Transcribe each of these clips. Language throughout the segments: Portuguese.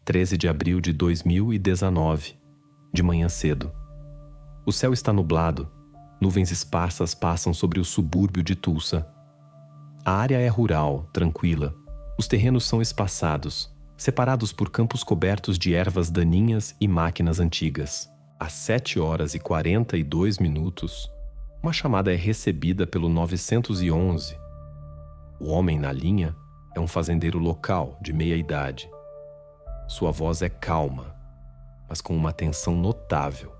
13 de abril de 2019, de manhã cedo. O céu está nublado, nuvens esparsas passam sobre o subúrbio de Tulsa. A área é rural, tranquila. Os terrenos são espaçados, separados por campos cobertos de ervas daninhas e máquinas antigas. Às 7h42, uma chamada é recebida pelo 911. O homem na linha é um fazendeiro local de meia-idade. Sua voz é calma, mas com uma tensão notável.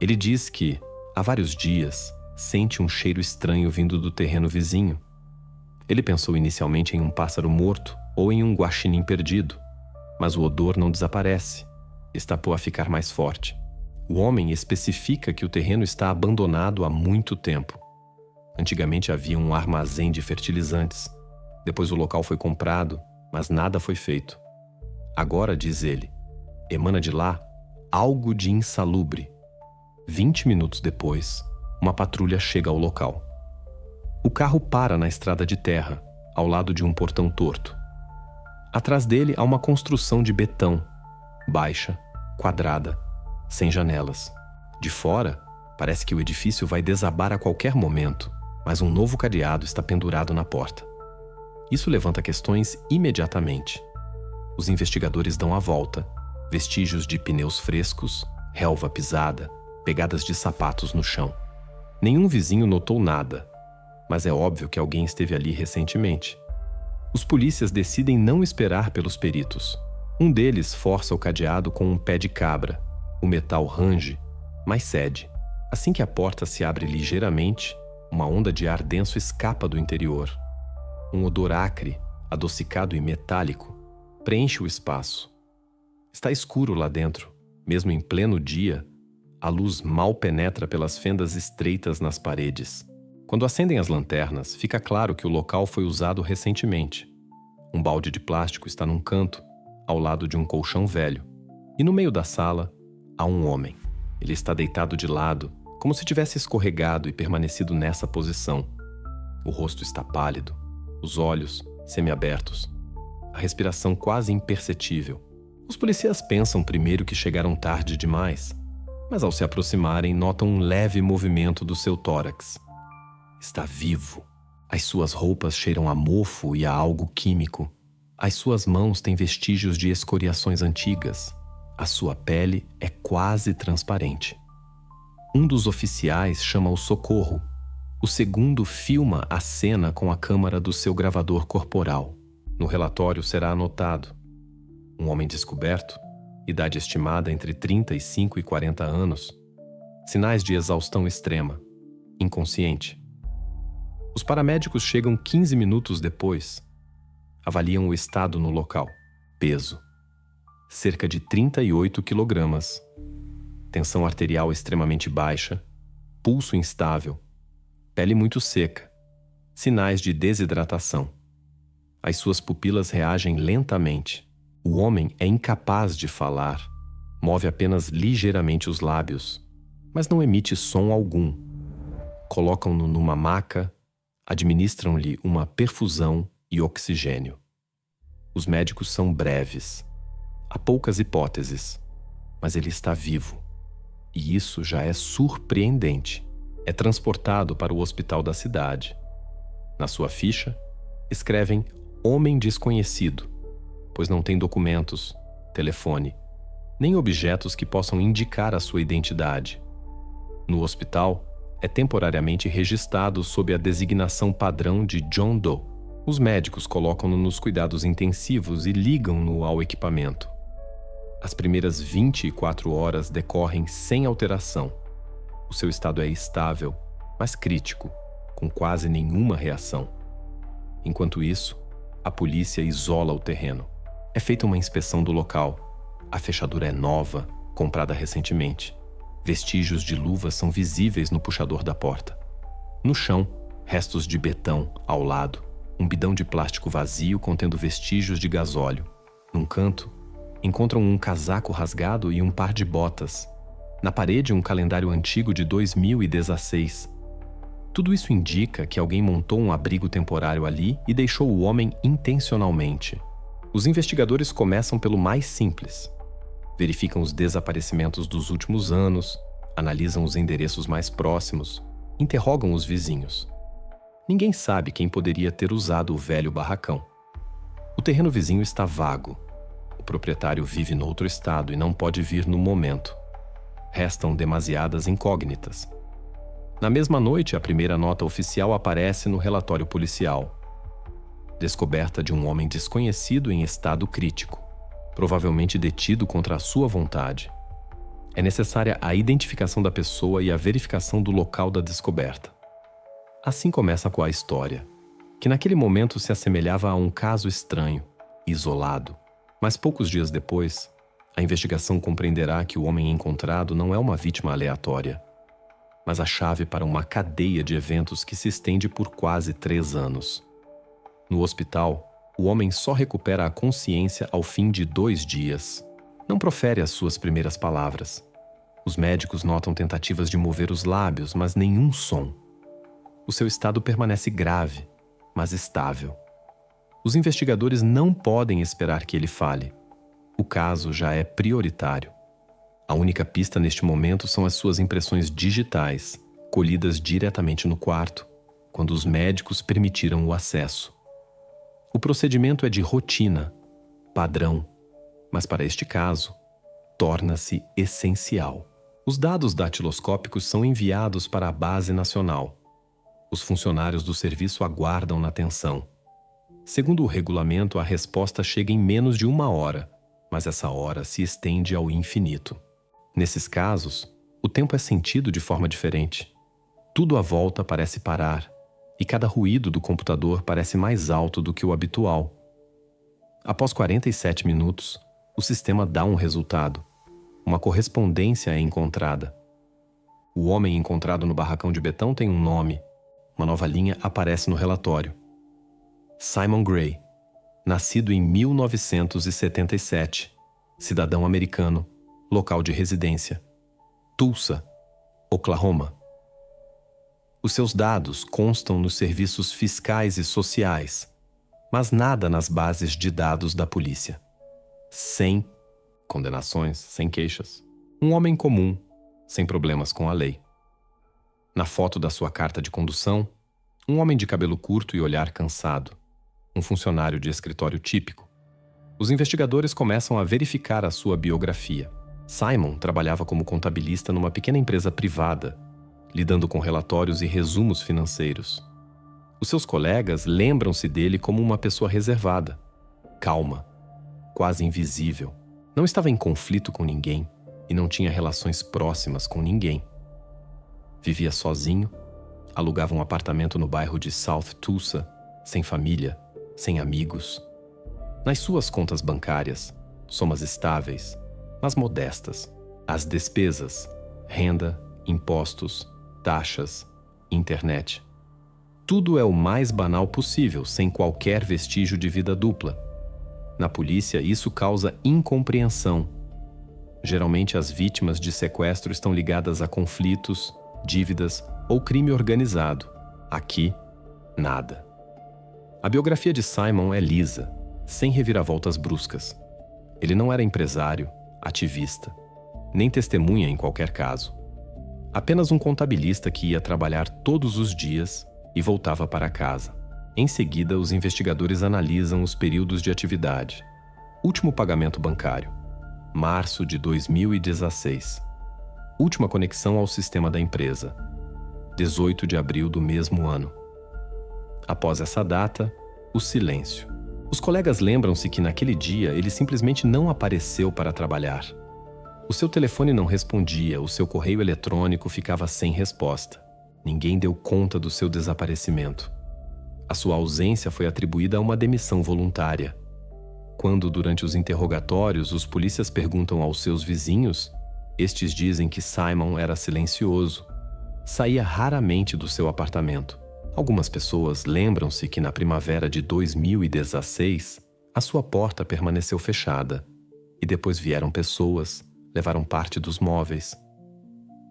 Ele diz que, há vários dias, sente um cheiro estranho vindo do terreno vizinho. Ele pensou inicialmente em um pássaro morto ou em um guaxinim perdido, mas o odor não desaparece, está a ficar mais forte. O homem especifica que o terreno está abandonado há muito tempo. Antigamente havia um armazém de fertilizantes. Depois o local foi comprado, mas nada foi feito. Agora, diz ele, emana de lá algo de insalubre. 20 minutos depois, uma patrulha chega ao local. O carro para na estrada de terra, ao lado de um portão torto. Atrás dele há uma construção de betão, baixa, quadrada, sem janelas. De fora, parece que o edifício vai desabar a qualquer momento, mas um novo cadeado está pendurado na porta. Isso levanta questões imediatamente. Os investigadores dão a volta, vestígios de pneus frescos, relva pisada, pegadas de sapatos no chão. Nenhum vizinho notou nada, mas é óbvio que alguém esteve ali recentemente. Os polícias decidem não esperar pelos peritos. Um deles força o cadeado com um pé de cabra. O metal range, mas cede. Assim que a porta se abre ligeiramente, uma onda de ar denso escapa do interior. Um odor acre, adocicado e metálico, preenche o espaço. Está escuro lá dentro. Mesmo em pleno dia, a luz mal penetra pelas fendas estreitas nas paredes. Quando acendem as lanternas, fica claro que o local foi usado recentemente. Um balde de plástico está num canto, ao lado de um colchão velho. E no meio da sala, há um homem. Ele está deitado de lado, como se tivesse escorregado e permanecido nessa posição. O rosto está pálido, os olhos semiabertos, a respiração quase imperceptível. Os policiais pensam primeiro que chegaram tarde demais, mas ao se aproximarem notam um leve movimento do seu tórax. Está vivo. As suas roupas cheiram a mofo e a algo químico. As suas mãos têm vestígios de escoriações antigas. A sua pele é quase transparente. Um dos oficiais chama o socorro. O segundo filma a cena com a câmera do seu gravador corporal. No relatório será anotado: um homem descoberto, idade estimada entre 35 e 40 anos, sinais de exaustão extrema, inconsciente. Os paramédicos chegam 15 minutos depois. Avaliam o estado no local. Peso: cerca de 38 quilogramas. Tensão arterial extremamente baixa. Pulso instável. Pele muito seca. Sinais de desidratação. As suas pupilas reagem lentamente. O homem é incapaz de falar. Move apenas ligeiramente os lábios, mas não emite som algum. Colocam-no numa maca, administram-lhe uma perfusão e oxigênio. Os médicos são breves. Há poucas hipóteses, mas ele está vivo. E isso já é surpreendente. É transportado para o hospital da cidade. Na sua ficha, escrevem homem desconhecido, pois não tem documentos, telefone, nem objetos que possam indicar a sua identidade. No hospital, é temporariamente registrado sob a designação padrão de John Doe. Os médicos colocam-no nos cuidados intensivos e ligam-no ao equipamento. As primeiras 24 horas decorrem sem alteração. O seu estado é estável, mas crítico, com quase nenhuma reação. Enquanto isso, a polícia isola o terreno. É feita uma inspeção do local. A fechadura é nova, comprada recentemente. Vestígios de luvas são visíveis no puxador da porta. No chão, restos de betão ao lado. Um bidão de plástico vazio contendo vestígios de gasóleo. Num canto, encontram um casaco rasgado e um par de botas. Na parede, um calendário antigo de 2016. Tudo isso indica que alguém montou um abrigo temporário ali e deixou o homem intencionalmente. Os investigadores começam pelo mais simples. verificam os desaparecimentos dos últimos anos, analisam os endereços mais próximos, interrogam os vizinhos. Ninguém sabe quem poderia ter usado o velho barracão. O terreno vizinho está vago. O proprietário vive noutro estado e não pode vir no momento. Restam demasiadas incógnitas. Na mesma noite, a primeira nota oficial aparece no relatório policial. Descoberta de um homem desconhecido em estado crítico, provavelmente detido contra a sua vontade. É necessária a identificação da pessoa e a verificação do local da descoberta. Assim começa a história, que naquele momento se assemelhava a um caso estranho, isolado. Mas poucos dias depois, a investigação compreenderá que o homem encontrado não é uma vítima aleatória, mas a chave para uma cadeia de eventos que se estende por quase 3 anos. No hospital, o homem só recupera a consciência ao fim de 2 dias. Não profere as suas primeiras palavras. Os médicos notam tentativas de mover os lábios, mas nenhum som. O seu estado permanece grave, mas estável. Os investigadores não podem esperar que ele fale. O caso já é prioritário. A única pista neste momento são as suas impressões digitais, colhidas diretamente no quarto, quando os médicos permitiram o acesso. O procedimento é de rotina, padrão, mas para este caso, torna-se essencial. Os dados datiloscópicos são enviados para a base nacional. Os funcionários do serviço aguardam na tensão. Segundo o regulamento, a resposta chega em menos de 1 hora, mas essa hora se estende ao infinito. Nesses casos, o tempo é sentido de forma diferente. Tudo à volta parece parar, e cada ruído do computador parece mais alto do que o habitual. Após 47 minutos, o sistema dá um resultado. Uma correspondência é encontrada. O homem encontrado no barracão de Betão tem um nome. Uma nova linha aparece no relatório. Simon Gray, nascido em 1977, cidadão americano, local de residência, Tulsa, Oklahoma. Os seus dados constam nos serviços fiscais e sociais, mas nada nas bases de dados da polícia. Sem condenações, sem queixas. Um homem comum, sem problemas com a lei. Na foto da sua carta de condução, um homem de cabelo curto e olhar cansado. Um funcionário de escritório típico. Os investigadores começam a verificar a sua biografia. Simon trabalhava como contabilista numa pequena empresa privada, lidando com relatórios e resumos financeiros. Os seus colegas lembram-se dele como uma pessoa reservada, calma, quase invisível. Não estava em conflito com ninguém e não tinha relações próximas com ninguém. Vivia sozinho, alugava um apartamento no bairro de South Tulsa, sem família, sem amigos. Nas suas contas bancárias, somas estáveis, mas modestas. As despesas, renda, impostos, taxas, internet. Tudo é o mais banal possível, sem qualquer vestígio de vida dupla. Na polícia, isso causa incompreensão. Geralmente, as vítimas de sequestro estão ligadas a conflitos, dívidas ou crime organizado. Aqui, nada. A biografia de Simon é lisa, sem reviravoltas bruscas. Ele não era empresário, ativista, nem testemunha em qualquer caso. Apenas um contabilista que ia trabalhar todos os dias e voltava para casa. Em seguida, os investigadores analisam os períodos de atividade. Último pagamento bancário, março de 2016. Última conexão ao sistema da empresa, 18 de abril do mesmo ano. Após essa data, o silêncio. Os colegas lembram-se que naquele dia ele simplesmente não apareceu para trabalhar. O seu telefone não respondia, o seu correio eletrônico ficava sem resposta. Ninguém deu conta do seu desaparecimento. A sua ausência foi atribuída a uma demissão voluntária. Quando, durante os interrogatórios, os polícias perguntam aos seus vizinhos, estes dizem que Simon era silencioso. Saía raramente do seu apartamento. Algumas pessoas lembram-se que na primavera de 2016, a sua porta permaneceu fechada. E depois vieram pessoas, levaram parte dos móveis.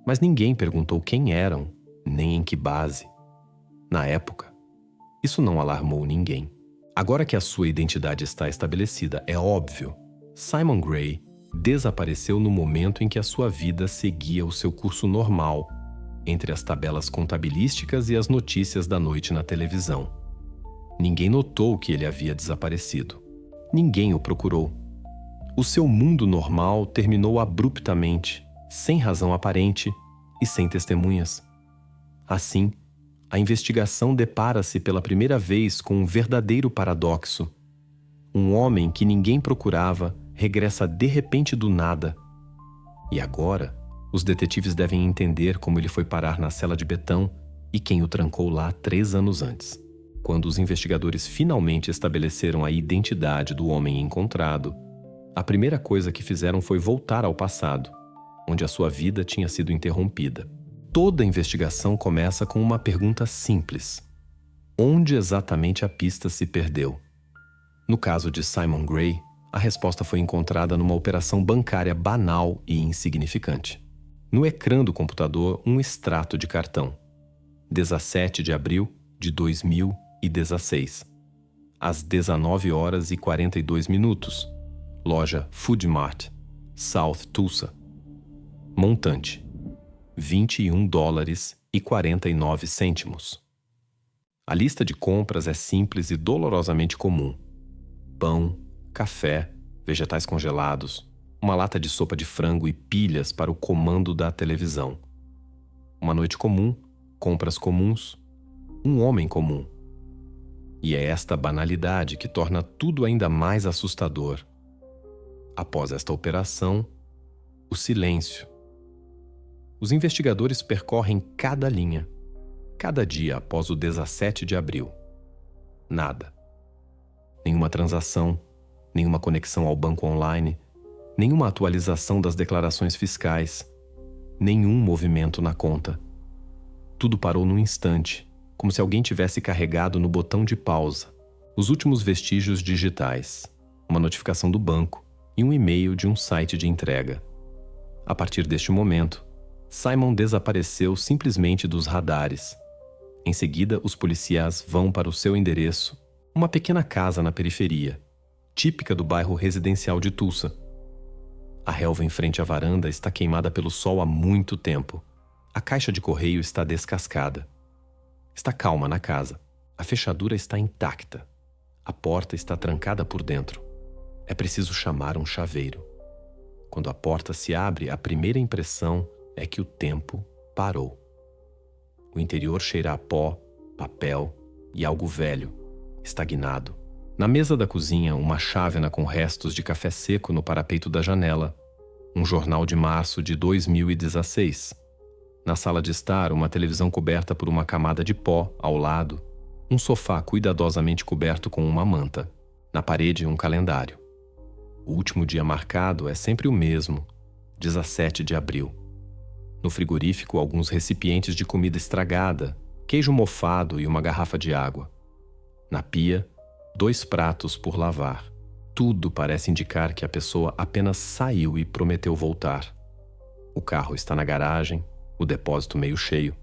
Mas ninguém perguntou quem eram, nem em que base. Na época, isso não alarmou ninguém. Agora que a sua identidade está estabelecida, é óbvio, Simon Gray desapareceu no momento em que a sua vida seguia o seu curso normal, entre as tabelas contabilísticas e as notícias da noite na televisão. Ninguém notou que ele havia desaparecido. Ninguém o procurou. O seu mundo normal terminou abruptamente, sem razão aparente e sem testemunhas. Assim, a investigação depara-se pela primeira vez com um verdadeiro paradoxo. Um homem que ninguém procurava regressa de repente do nada. E agora, os detetives devem entender como ele foi parar na cela de betão e quem o trancou lá 3 anos antes. Quando os investigadores finalmente estabeleceram a identidade do homem encontrado, a primeira coisa que fizeram foi voltar ao passado, onde a sua vida tinha sido interrompida. Toda a investigação começa com uma pergunta simples: onde exatamente a pista se perdeu? No caso de Simon Gray, a resposta foi encontrada numa operação bancária banal e insignificante. No ecrã do computador, um extrato de cartão. 17 de abril de 2016. Às 19 horas e 42 minutos. Loja Food Mart, South Tulsa. Montante: $21,49. A lista de compras é simples e dolorosamente comum. Pão, café, vegetais congelados, uma lata de sopa de frango e pilhas para o comando da televisão. Uma noite comum, compras comuns, um homem comum. E é esta banalidade que torna tudo ainda mais assustador. Após esta operação, o silêncio. Os investigadores percorrem cada linha, cada dia após o 17 de abril. Nada. Nenhuma transação, nenhuma conexão ao banco online, nenhuma atualização das declarações fiscais, nenhum movimento na conta. Tudo parou num instante, como se alguém tivesse carregado no botão de pausa. Os últimos vestígios digitais, uma notificação do banco e um e-mail de um site de entrega. A partir deste momento, Simon desapareceu simplesmente dos radares. Em seguida, os policiais vão para o seu endereço, uma pequena casa na periferia, típica do bairro residencial de Tulsa. A relva em frente à varanda está queimada pelo sol há muito tempo. A caixa de correio está descascada. Está calma na casa. A fechadura está intacta. A porta está trancada por dentro. É preciso chamar um chaveiro. Quando a porta se abre, a primeira impressão é que o tempo parou. O interior cheira a pó, papel e algo velho, estagnado. Na mesa da cozinha, uma chávena com restos de café seco no parapeito da janela. Um jornal de março de 2016. Na sala de estar, uma televisão coberta por uma camada de pó ao lado. Um sofá cuidadosamente coberto com uma manta. Na parede, um calendário. O último dia marcado é sempre o mesmo, 17 de abril. No frigorífico, alguns recipientes de comida estragada, queijo mofado e uma garrafa de água. Na pia, 2 pratos por lavar. Tudo parece indicar que a pessoa apenas saiu e prometeu voltar. O carro está na garagem, o depósito meio cheio,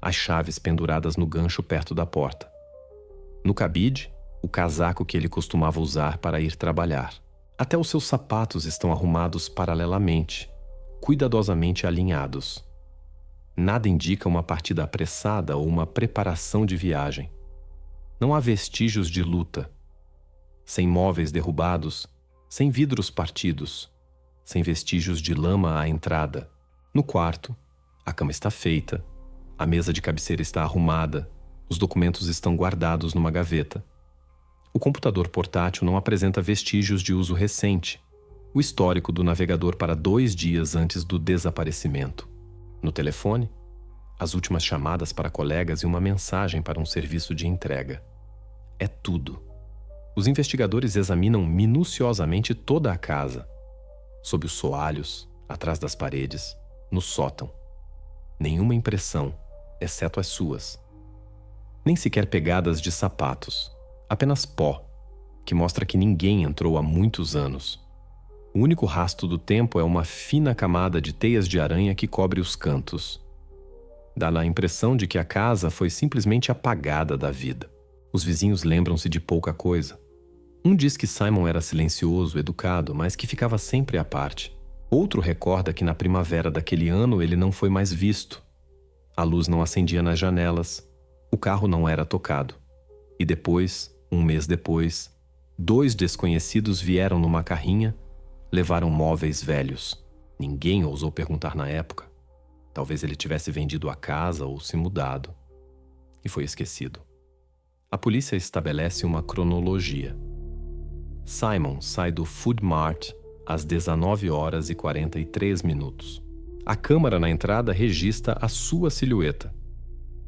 as chaves penduradas no gancho perto da porta. No cabide, o casaco que ele costumava usar para ir trabalhar. Até os seus sapatos estão arrumados paralelamente, cuidadosamente alinhados. Nada indica uma partida apressada ou uma preparação de viagem. Não há vestígios de luta. Sem móveis derrubados, sem vidros partidos, sem vestígios de lama à entrada. No quarto, a cama está feita, a mesa de cabeceira está arrumada, os documentos estão guardados numa gaveta. O computador portátil não apresenta vestígios de uso recente, o histórico do navegador para 2 dias antes do desaparecimento. No telefone, as últimas chamadas para colegas e uma mensagem para um serviço de entrega. É tudo. Os investigadores examinam minuciosamente toda a casa, sob os soalhos, atrás das paredes, no sótão. Nenhuma impressão, exceto as suas. Nem sequer pegadas de sapatos, apenas pó, que mostra que ninguém entrou há muitos anos. O único rastro do tempo é uma fina camada de teias de aranha que cobre os cantos. Dá a impressão de que a casa foi simplesmente apagada da vida. Os vizinhos lembram-se de pouca coisa. Um diz que Simon era silencioso, educado, mas que ficava sempre à parte. Outro recorda que na primavera daquele ano ele não foi mais visto. A luz não acendia nas janelas, o carro não era tocado. E depois, um mês depois, 2 desconhecidos vieram numa carrinha, levaram móveis velhos. Ninguém ousou perguntar na época. Talvez ele tivesse vendido a casa ou se mudado. E foi esquecido. A polícia estabelece uma cronologia. Simon sai do Food Mart às 19h43. A câmera na entrada registra a sua silhueta.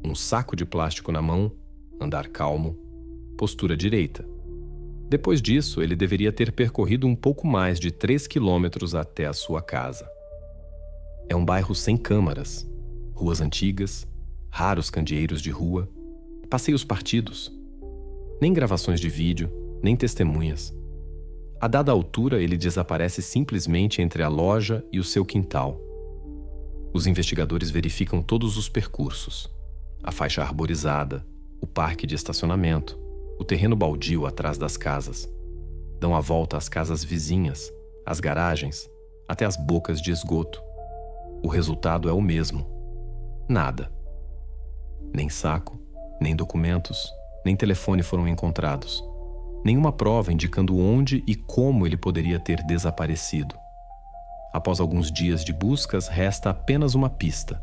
Um saco de plástico na mão, andar calmo, postura direita. Depois disso, ele deveria ter percorrido um pouco mais de 3 quilômetros até a sua casa. É um bairro sem câmaras, ruas antigas, raros candeeiros de rua, passeios partidos. Nem gravações de vídeo, nem testemunhas. A dada altura, ele desaparece simplesmente entre a loja e o seu quintal. Os investigadores verificam todos os percursos. A faixa arborizada, o parque de estacionamento, o terreno baldio atrás das casas. Dão a volta às casas vizinhas, às garagens, até as bocas de esgoto. O resultado é o mesmo. Nada. Nem saco, nem documentos, nem telefone foram encontrados. Nenhuma prova indicando onde e como ele poderia ter desaparecido. Após alguns dias de buscas, resta apenas uma pista.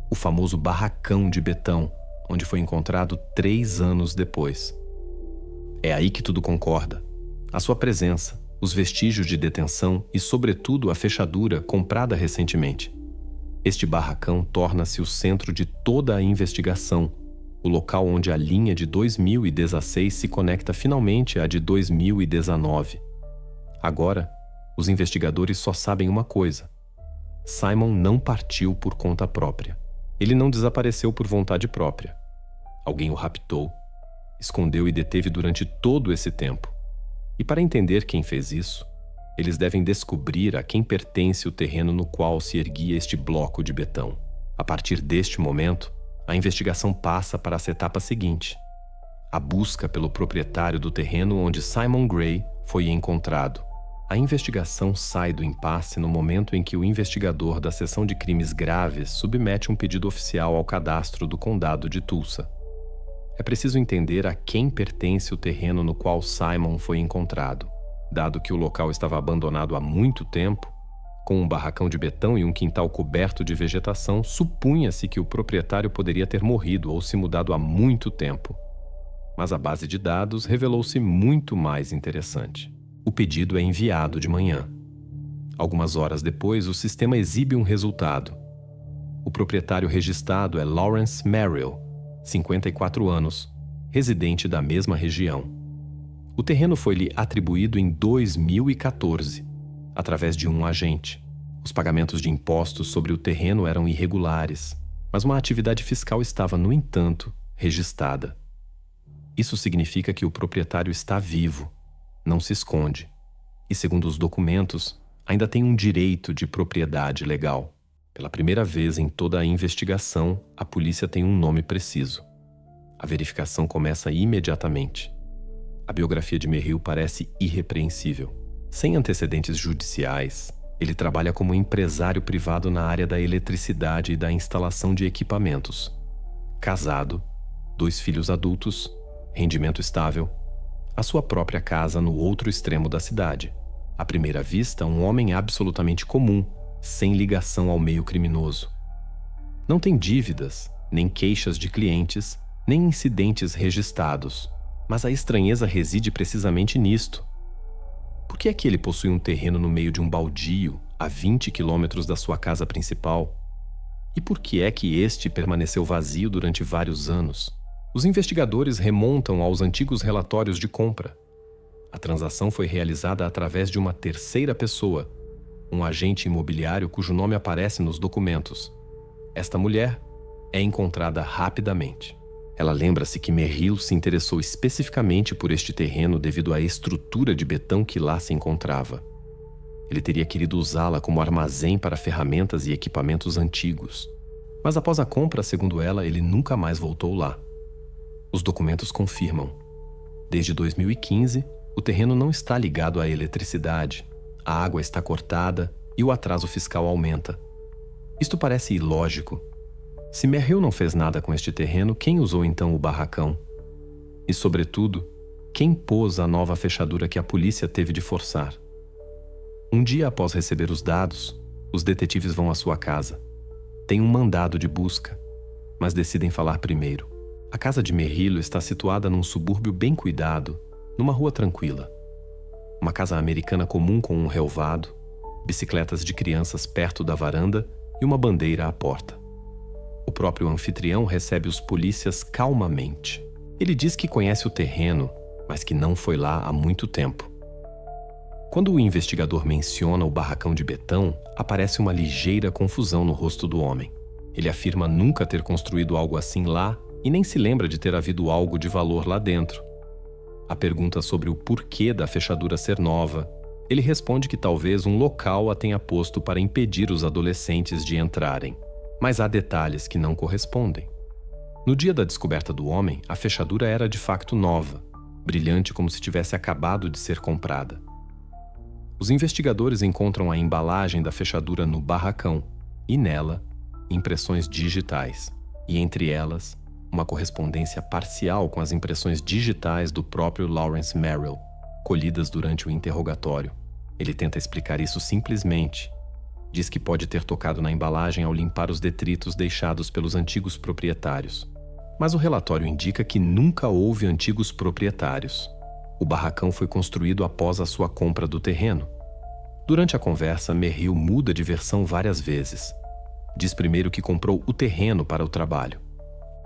O famoso barracão de betão, onde foi encontrado 3 anos depois. É aí que tudo concorda. A sua presença, os vestígios de detenção e, sobretudo, a fechadura comprada recentemente. Este barracão torna-se o centro de toda a investigação, o local onde a linha de 2016 se conecta finalmente à de 2019. Agora, os investigadores só sabem uma coisa: Simon não partiu por conta própria. Ele não desapareceu por vontade própria. Alguém o raptou, escondeu e deteve durante todo esse tempo. E para entender quem fez isso, eles devem descobrir a quem pertence o terreno no qual se erguia este bloco de betão. A partir deste momento, a investigação passa para a etapa seguinte: a busca pelo proprietário do terreno onde Simon Gray foi encontrado. A investigação sai do impasse no momento em que o investigador da seção de crimes graves submete um pedido oficial ao cadastro do condado de Tulsa. É preciso entender a quem pertence o terreno no qual Simon foi encontrado. Dado que o local estava abandonado há muito tempo, com um barracão de betão e um quintal coberto de vegetação, supunha-se que o proprietário poderia ter morrido ou se mudado há muito tempo. Mas a base de dados revelou-se muito mais interessante. O pedido é enviado de manhã. Algumas horas depois, o sistema exibe um resultado. O proprietário registrado é Lawrence Merrill, 54 anos, residente da mesma região. O terreno foi-lhe atribuído em 2014, através de um agente. Os pagamentos de impostos sobre o terreno eram irregulares, mas uma atividade fiscal estava, no entanto, registrada. Isso significa que o proprietário está vivo, não se esconde, e, segundo os documentos, ainda tem um direito de propriedade legal. Pela primeira vez em toda a investigação, a polícia tem um nome preciso. A verificação começa imediatamente. A biografia de Merrill parece irrepreensível. Sem antecedentes judiciais, ele trabalha como empresário privado na área da eletricidade e da instalação de equipamentos. Casado, 2 filhos adultos, rendimento estável, a sua própria casa no outro extremo da cidade. À primeira vista, um homem absolutamente comum, sem ligação ao meio criminoso. Não tem dívidas, nem queixas de clientes, nem incidentes registrados. Mas a estranheza reside precisamente nisto. Por que é que ele possui um terreno no meio de um baldio, a 20 quilômetros da sua casa principal? E por que é que este permaneceu vazio durante vários anos? Os investigadores remontam aos antigos relatórios de compra. A transação foi realizada através de uma terceira pessoa, um agente imobiliário cujo nome aparece nos documentos. Esta mulher é encontrada rapidamente. Ela lembra-se que Merrill se interessou especificamente por este terreno devido à estrutura de betão que lá se encontrava. Ele teria querido usá-la como armazém para ferramentas e equipamentos antigos. Mas após a compra, segundo ela, ele nunca mais voltou lá. Os documentos confirmam. Desde 2015, o terreno não está ligado à eletricidade. A água está cortada e o atraso fiscal aumenta. Isto parece ilógico. Se Merrill não fez nada com este terreno, quem usou então o barracão? E, sobretudo, quem pôs a nova fechadura que a polícia teve de forçar? Um dia após receber os dados, os detetives vão à sua casa. Tem um mandado de busca, mas decidem falar primeiro. A casa de Merrill está situada num subúrbio bem cuidado, numa rua tranquila. Uma casa americana comum com um relvado, bicicletas de crianças perto da varanda e uma bandeira à porta. O próprio anfitrião recebe os polícias calmamente. Ele diz que conhece o terreno, mas que não foi lá há muito tempo. Quando o investigador menciona o barracão de betão, aparece uma ligeira confusão no rosto do homem. Ele afirma nunca ter construído algo assim lá e nem se lembra de ter havido algo de valor lá dentro. A pergunta sobre o porquê da fechadura ser nova, ele responde que talvez um local a tenha posto para impedir os adolescentes de entrarem. Mas há detalhes que não correspondem. No dia da descoberta do homem, a fechadura era de facto nova, brilhante como se tivesse acabado de ser comprada. Os investigadores encontram a embalagem da fechadura no barracão e nela, impressões digitais, e entre elas, uma correspondência parcial com as impressões digitais do próprio Lawrence Merrill, colhidas durante o interrogatório. Ele tenta explicar isso simplesmente. Diz que pode ter tocado na embalagem ao limpar os detritos deixados pelos antigos proprietários. Mas o relatório indica que nunca houve antigos proprietários. O barracão foi construído após a sua compra do terreno. Durante a conversa, Merrill muda de versão várias vezes. Diz primeiro que comprou o terreno para o trabalho.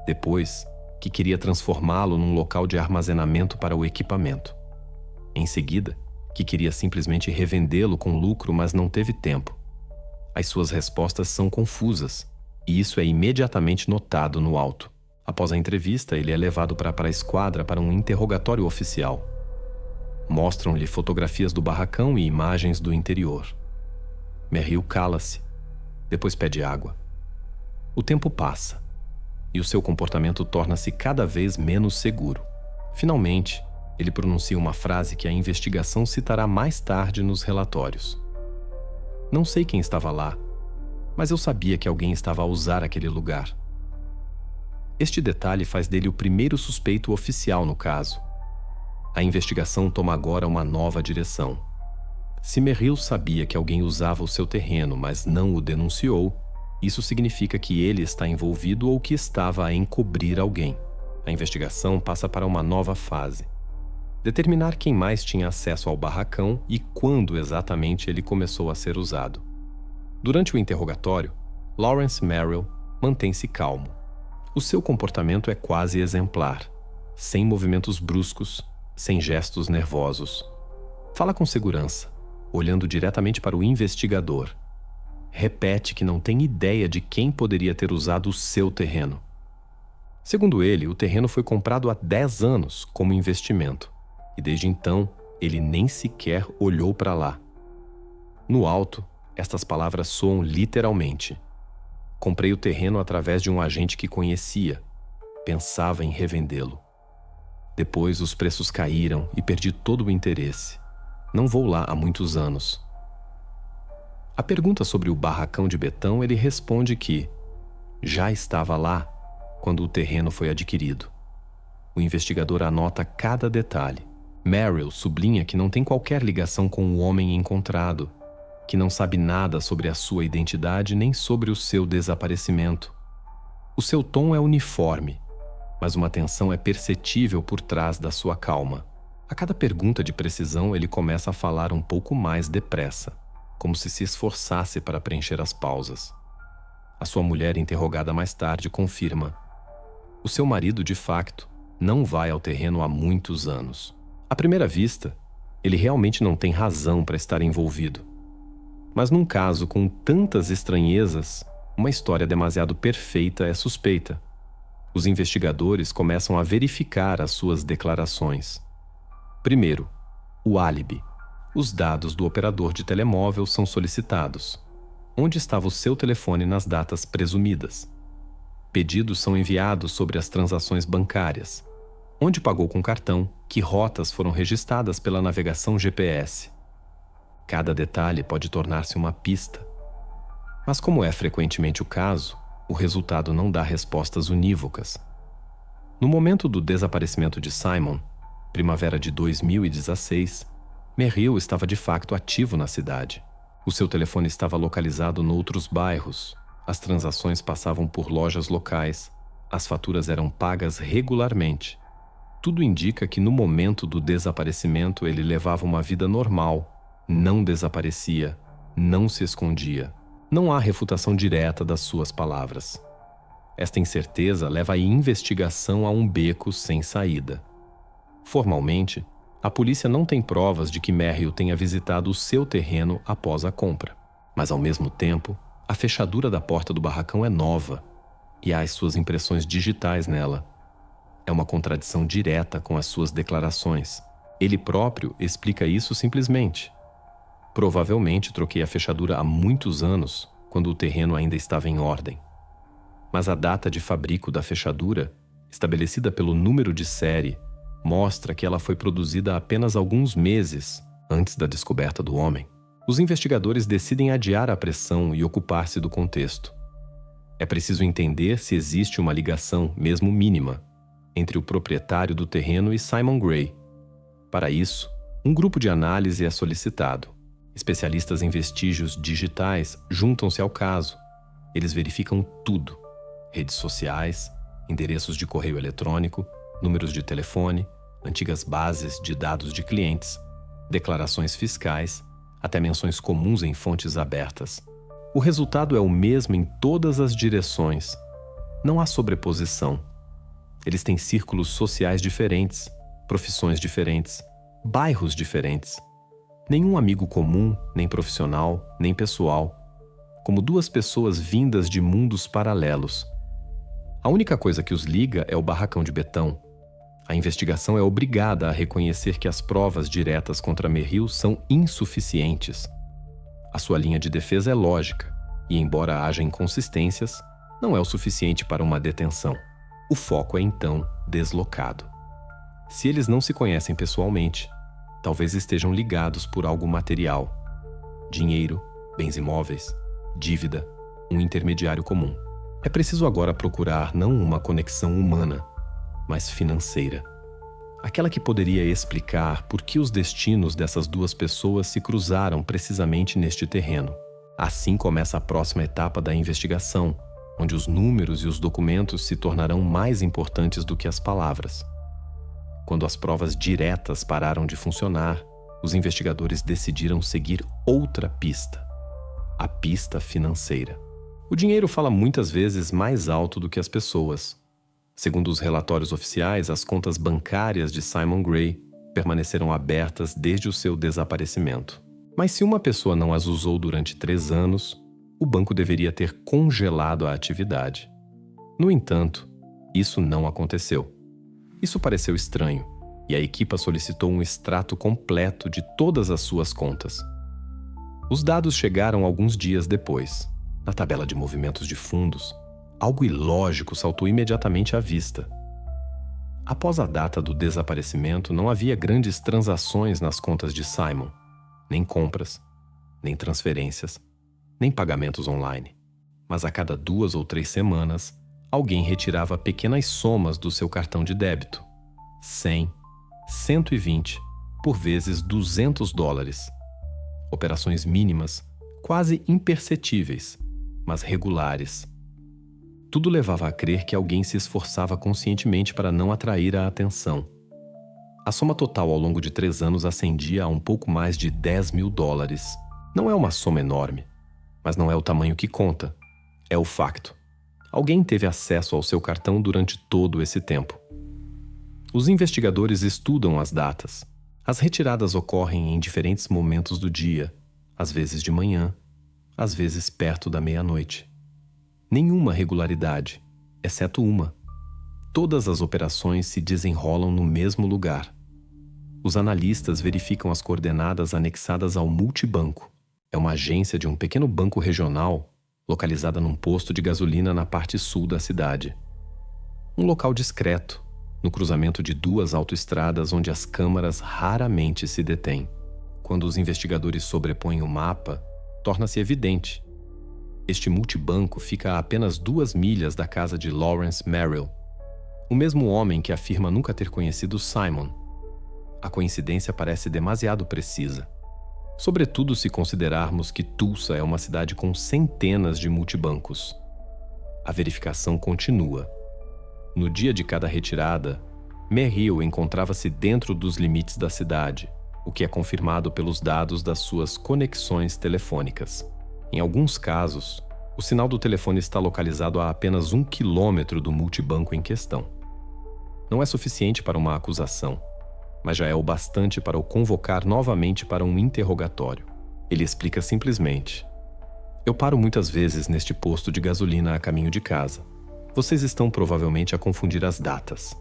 Depois, que queria transformá-lo num local de armazenamento para o equipamento. Em seguida, que queria simplesmente revendê-lo com lucro, mas não teve tempo. As suas respostas são confusas, e isso é imediatamente notado no auto. Após a entrevista, ele é levado para a esquadra para um interrogatório oficial. Mostram-lhe fotografias do barracão e imagens do interior. Merrill cala-se, depois pede água. O tempo passa, e o seu comportamento torna-se cada vez menos seguro. Finalmente, ele pronuncia uma frase que a investigação citará mais tarde nos relatórios. Não sei quem estava lá, mas eu sabia que alguém estava a usar aquele lugar. Este detalhe faz dele o primeiro suspeito oficial no caso. A investigação toma agora uma nova direção. Se Merrill sabia que alguém usava o seu terreno, mas não o denunciou, isso significa que ele está envolvido ou que estava a encobrir alguém. A investigação passa para uma nova fase. Determinar quem mais tinha acesso ao barracão e quando exatamente ele começou a ser usado. Durante o interrogatório, Lawrence Merrill mantém-se calmo. O seu comportamento é quase exemplar, sem movimentos bruscos, sem gestos nervosos. Fala com segurança, olhando diretamente para o investigador. Repete que não tem ideia de quem poderia ter usado o seu terreno. Segundo ele, o terreno foi comprado há 10 anos como investimento. E desde então, ele nem sequer olhou para lá. No alto, estas palavras soam literalmente. Comprei o terreno através de um agente que conhecia. Pensava em revendê-lo. Depois os preços caíram e perdi todo o interesse. Não vou lá há muitos anos. A pergunta sobre o barracão de betão, ele responde que já estava lá quando o terreno foi adquirido. O investigador anota cada detalhe. Merrill sublinha que não tem qualquer ligação com o homem encontrado, que não sabe nada sobre a sua identidade nem sobre o seu desaparecimento. O seu tom é uniforme, mas uma tensão é perceptível por trás da sua calma. A cada pergunta de precisão, ele começa a falar um pouco mais depressa, como se esforçasse para preencher as pausas. A sua mulher, interrogada mais tarde, confirma. O seu marido, de facto, não vai ao terreno há muitos anos. À primeira vista, ele realmente não tem razão para estar envolvido. Mas num caso com tantas estranhezas, uma história demasiado perfeita é suspeita. Os investigadores começam a verificar as suas declarações. Primeiro, o álibi. Os dados do operador de telemóvel são solicitados. Onde estava o seu telefone nas datas presumidas? Pedidos são enviados sobre as transações bancárias. Onde pagou com cartão? Que rotas foram registradas pela navegação GPS? Cada detalhe pode tornar-se uma pista. Mas, como é frequentemente o caso, o resultado não dá respostas unívocas. No momento do desaparecimento de Simon, primavera de 2016, Merrill estava de facto ativo na cidade. O seu telefone estava localizado noutros bairros, as transações passavam por lojas locais, as faturas eram pagas regularmente. Tudo indica que no momento do desaparecimento ele levava uma vida normal, não desaparecia, não se escondia. Não há refutação direta das suas palavras. Esta incerteza leva a investigação a um beco sem saída. Formalmente, a polícia não tem provas de que Merrill tenha visitado o seu terreno após a compra. Mas, ao mesmo tempo, a fechadura da porta do barracão é nova e há as suas impressões digitais nela. É uma contradição direta com as suas declarações. Ele próprio explica isso simplesmente. Provavelmente troquei a fechadura há muitos anos, quando o terreno ainda estava em ordem. Mas a data de fabrico da fechadura, estabelecida pelo número de série, mostra que ela foi produzida apenas alguns meses antes da descoberta do homem. Os investigadores decidem adiar a pressão e ocupar-se do contexto. É preciso entender se existe uma ligação, mesmo mínima, entre o proprietário do terreno e Simon Gray. Para isso, um grupo de análise é solicitado. Especialistas em vestígios digitais juntam-se ao caso. Eles verificam tudo: redes sociais, endereços de correio eletrônico, números de telefone, antigas bases de dados de clientes, declarações fiscais, até menções comuns em fontes abertas. O resultado é o mesmo em todas as direções. Não há sobreposição. Eles têm círculos sociais diferentes, profissões diferentes, bairros diferentes. Nenhum amigo comum, nem profissional, nem pessoal. Como duas pessoas vindas de mundos paralelos. A única coisa que os liga é o barracão de betão. A investigação é obrigada a reconhecer que as provas diretas contra Merrill são insuficientes. A sua linha de defesa é lógica, e embora haja inconsistências, não é o suficiente para uma detenção. O foco é então deslocado. Se eles não se conhecem pessoalmente, talvez estejam ligados por algo material: dinheiro, bens imóveis, dívida, um intermediário comum. É preciso agora procurar não uma conexão humana, mas financeira. Aquela que poderia explicar por que os destinos dessas duas pessoas se cruzaram precisamente neste terreno. Assim começa a próxima etapa da investigação, onde os números e os documentos se tornarão mais importantes do que as palavras. Quando as provas diretas pararam de funcionar, os investigadores decidiram seguir outra pista: a pista financeira. O dinheiro fala muitas vezes mais alto do que as pessoas. Segundo os relatórios oficiais, as contas bancárias de Simon Gray permaneceram abertas desde o seu desaparecimento. Mas se uma pessoa não as usou durante 3 anos, o banco deveria ter congelado a atividade. No entanto, isso não aconteceu. Isso pareceu estranho, e a equipa solicitou um extrato completo de todas as suas contas. Os dados chegaram alguns dias depois. Na tabela de movimentos de fundos, algo ilógico saltou imediatamente à vista. Após a data do desaparecimento, não havia grandes transações nas contas de Simon, nem compras, nem transferências, nem pagamentos online. Mas a cada 2 ou 3 semanas, alguém retirava pequenas somas do seu cartão de débito: 100, 120, por vezes $200. Operações mínimas, quase imperceptíveis, mas regulares. Tudo levava a crer que alguém se esforçava conscientemente para não atrair a atenção. A soma total ao longo de 3 anos ascendia a um pouco mais de $10 mil. Não é uma soma enorme, mas não é o tamanho que conta. É o facto: alguém teve acesso ao seu cartão durante todo esse tempo. Os investigadores estudam as datas. As retiradas ocorrem em diferentes momentos do dia, às vezes de manhã, às vezes perto da meia-noite. Nenhuma regularidade, exceto uma. Todas as operações se desenrolam no mesmo lugar. Os analistas verificam as coordenadas anexadas ao multibanco. É uma agência de um pequeno banco regional localizada num posto de gasolina na parte sul da cidade. Um local discreto, no cruzamento de 2 autoestradas onde as câmaras raramente se detêm. quando os investigadores sobrepõem o mapa, torna-se evidente. Este multibanco fica a apenas 2 milhas da casa de Lawrence Merrill, o mesmo homem que afirma nunca ter conhecido Simon. A coincidência parece demasiado precisa, sobretudo se considerarmos que Tulsa é uma cidade com centenas de multibancos. A verificação continua. No dia de cada retirada, Merrill encontrava-se dentro dos limites da cidade, o que é confirmado pelos dados das suas conexões telefônicas. Em alguns casos, o sinal do telefone está localizado a apenas 1 quilômetro do multibanco em questão. Não é suficiente para uma acusação, mas já é o bastante para o convocar novamente para um interrogatório. Ele explica simplesmente: "Eu paro muitas vezes neste posto de gasolina a caminho de casa. Vocês estão provavelmente a confundir as datas."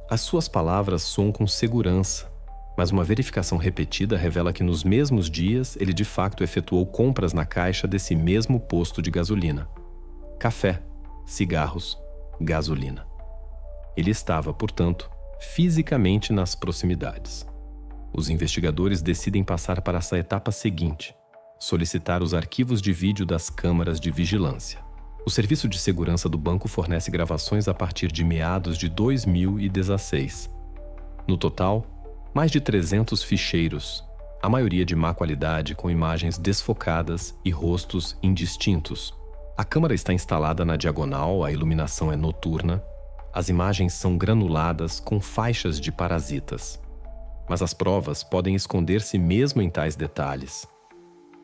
As suas palavras soam com segurança, mas uma verificação repetida revela que nos mesmos dias ele de facto efetuou compras na caixa desse mesmo posto de gasolina. Café, cigarros, gasolina. Ele estava, portanto, fisicamente nas proximidades. Os investigadores decidem passar para essa etapa seguinte: solicitar os arquivos de vídeo das câmaras de vigilância. O Serviço de Segurança do banco fornece gravações a partir de meados de 2016. No total, mais de 300 ficheiros, a maioria de má qualidade, com imagens desfocadas e rostos indistintos. A câmara está instalada na diagonal, a iluminação é noturna, as imagens são granuladas com faixas de parasitas. Mas as provas podem esconder-se mesmo em tais detalhes.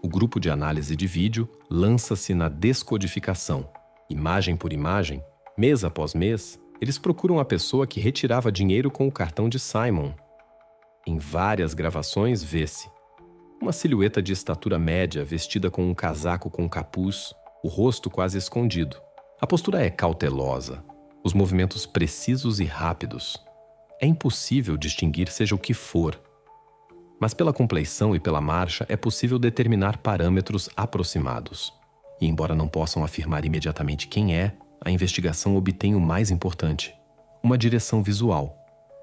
O grupo de análise de vídeo lança-se na descodificação. Imagem por imagem, mês após mês, eles procuram a pessoa que retirava dinheiro com o cartão de Simon. Em várias gravações vê-se uma silhueta de estatura média vestida com um casaco com capuz, o rosto quase escondido. A postura é cautelosa, os movimentos precisos e rápidos. É impossível distinguir seja o que for, mas pela compleição e pela marcha é possível determinar parâmetros aproximados. E embora não possam afirmar imediatamente quem é, a investigação obtém o mais importante: uma direção visual.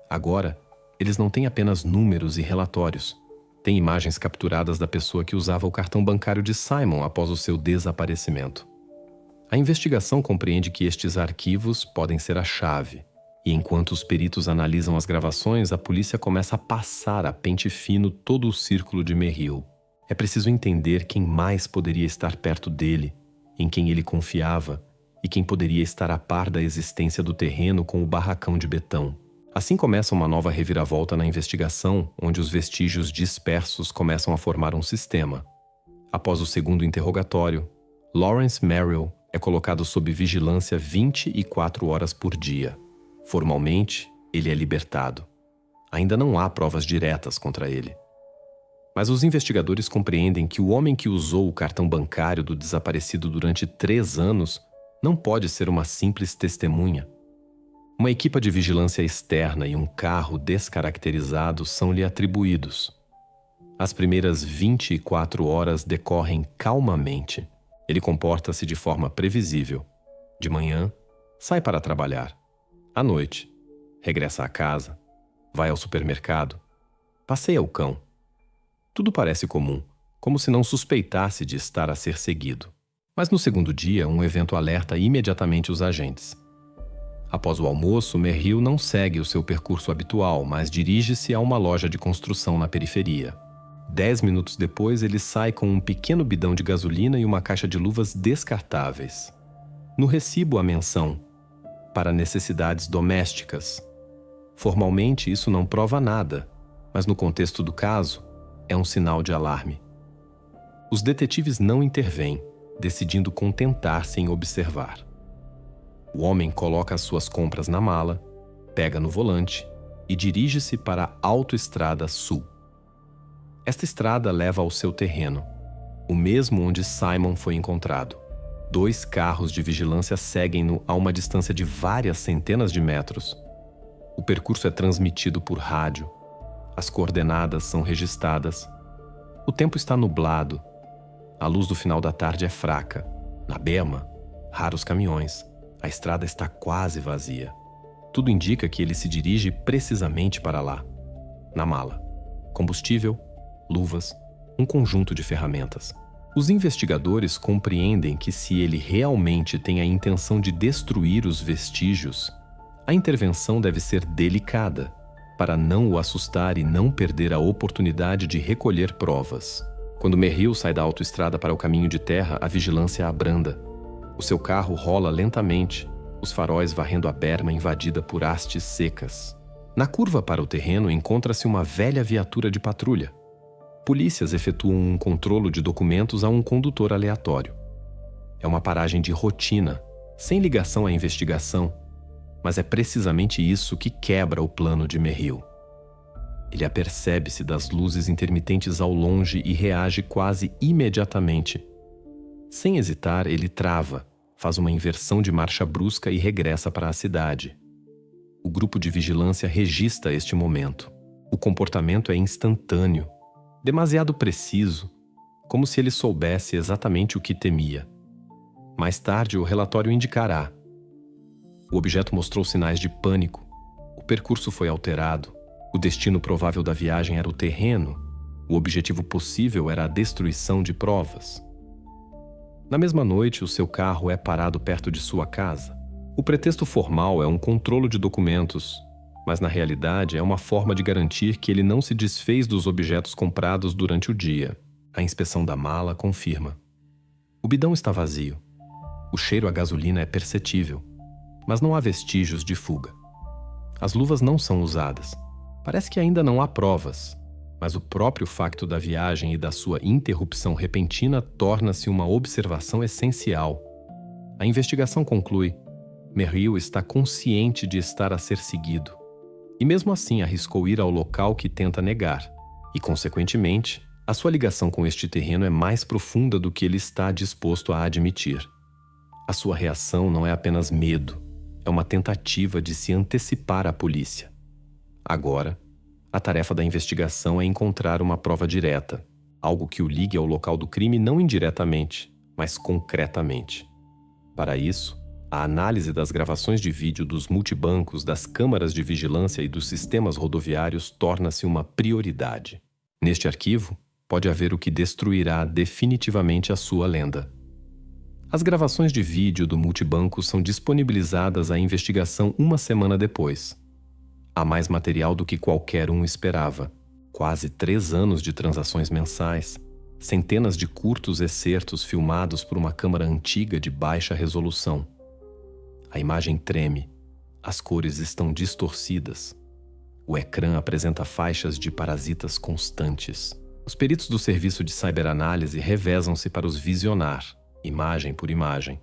Agora, eles não têm apenas números e relatórios. Têm imagens capturadas da pessoa que usava o cartão bancário de Simon após o seu desaparecimento. A investigação compreende que estes arquivos podem ser a chave, e enquanto os peritos analisam as gravações, a polícia começa a passar a pente fino todo o círculo de Merrill. É preciso entender quem mais poderia estar perto dele, em quem ele confiava, e quem poderia estar a par da existência do terreno com o barracão de betão. Assim começa uma nova reviravolta na investigação, onde os vestígios dispersos começam a formar um sistema. Após o segundo interrogatório, Lawrence Merrill é colocado sob vigilância 24 horas por dia. Formalmente, ele é libertado. Ainda não há provas diretas contra ele. Mas os investigadores compreendem que o homem que usou o cartão bancário do desaparecido durante 3 anos não pode ser uma simples testemunha. Uma equipa de vigilância externa e um carro descaracterizado são-lhe atribuídos. As primeiras 24 horas decorrem calmamente. Ele comporta-se de forma previsível. De manhã, sai para trabalhar. À noite, regressa à casa, vai ao supermercado, passeia o cão. Tudo parece comum, como se não suspeitasse de estar a ser seguido. Mas no segundo dia, um evento alerta imediatamente os agentes. Após o almoço, Merrill não segue o seu percurso habitual, mas dirige-se a uma loja de construção na periferia. 10 minutos depois, ele sai com um pequeno bidão de gasolina e uma caixa de luvas descartáveis. No recibo, a menção: para necessidades domésticas. Formalmente, isso não prova nada, mas no contexto do caso, é um sinal de alarme. Os detetives não intervêm, decidindo contentar-se em observar. O homem coloca as suas compras na mala, pega no volante e dirige-se para a Autoestrada Sul. Esta estrada leva ao seu terreno, o mesmo onde Simon foi encontrado. 2 carros de vigilância seguem-no a uma distância de várias centenas de metros. O percurso é transmitido por rádio. As coordenadas são registradas. O tempo está nublado. A luz do final da tarde é fraca. Na berma, raros caminhões. A estrada está quase vazia. Tudo indica que ele se dirige precisamente para lá. Na mala: combustível, luvas, um conjunto de ferramentas. Os investigadores compreendem que se ele realmente tem a intenção de destruir os vestígios, a intervenção deve ser delicada, para não o assustar e não perder a oportunidade de recolher provas. Quando Merrill sai da autoestrada para o caminho de terra, a vigilância abranda. O seu carro rola lentamente, os faróis varrendo a berma invadida por hastes secas. Na curva para o terreno encontra-se uma velha viatura de patrulha. Polícias efetuam um controlo de documentos a um condutor aleatório. É uma paragem de rotina, sem ligação à investigação, mas é precisamente isso que quebra o plano de Merrill. Ele apercebe-se das luzes intermitentes ao longe e reage quase imediatamente. Sem hesitar, ele trava, faz uma inversão de marcha brusca e regressa para a cidade. O grupo de vigilância registra este momento. O comportamento é instantâneo, demasiado preciso, como se ele soubesse exatamente o que temia. Mais tarde, o relatório indicará. O objeto mostrou sinais de pânico, o percurso foi alterado, o destino provável da viagem era o terreno, o objetivo possível era a destruição de provas. Na mesma noite, o seu carro é parado perto de sua casa. O pretexto formal é um controlo de documentos, mas na realidade é uma forma de garantir que ele não se desfez dos objetos comprados durante o dia. A inspeção da mala confirma. O bidão está vazio. O cheiro a gasolina é perceptível, mas não há vestígios de fuga. As luvas não são usadas. Parece que ainda não há provas, mas o próprio facto da viagem e da sua interrupção repentina torna-se uma observação essencial. A investigação conclui: Merrill está consciente de estar a ser seguido. E mesmo assim arriscou ir ao local que tenta negar. E, consequentemente, a sua ligação com este terreno é mais profunda do que ele está disposto a admitir. A sua reação não é apenas medo, é uma tentativa de se antecipar à polícia. Agora, a tarefa da investigação é encontrar uma prova direta, algo que o ligue ao local do crime não indiretamente, mas concretamente. Para isso, a análise das gravações de vídeo dos multibancos, das câmaras de vigilância e dos sistemas rodoviários torna-se uma prioridade. Neste arquivo, pode haver o que destruirá definitivamente a sua lenda. As gravações de vídeo do multibanco são disponibilizadas à investigação uma semana depois. Há mais material do que qualquer um esperava. Quase 3 anos de transações mensais, centenas de curtos excertos filmados por uma câmera antiga de baixa resolução. A imagem treme, as cores estão distorcidas. O ecrã apresenta faixas de parasitas constantes. Os peritos do serviço de ciberanálise revezam-se para os visionar, imagem por imagem,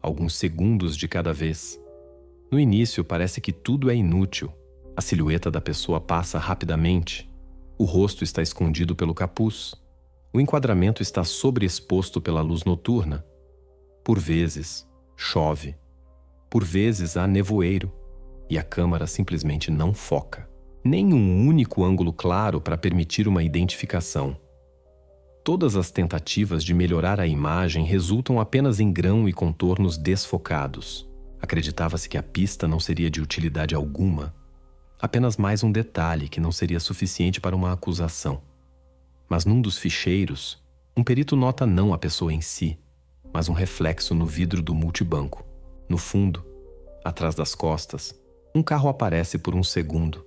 alguns segundos de cada vez. No início parece que tudo é inútil. A silhueta da pessoa passa rapidamente. O rosto está escondido pelo capuz. O enquadramento está sobreexposto pela luz noturna. Por vezes, chove. Por vezes há nevoeiro, e a câmera simplesmente não foca. Nem um único ângulo claro para permitir uma identificação. Todas as tentativas de melhorar a imagem resultam apenas em grão e contornos desfocados. Acreditava-se que a pista não seria de utilidade alguma. Apenas mais um detalhe que não seria suficiente para uma acusação. Mas num dos ficheiros, um perito nota não a pessoa em si, mas um reflexo no vidro do multibanco. No fundo, atrás das costas, um carro aparece por um segundo.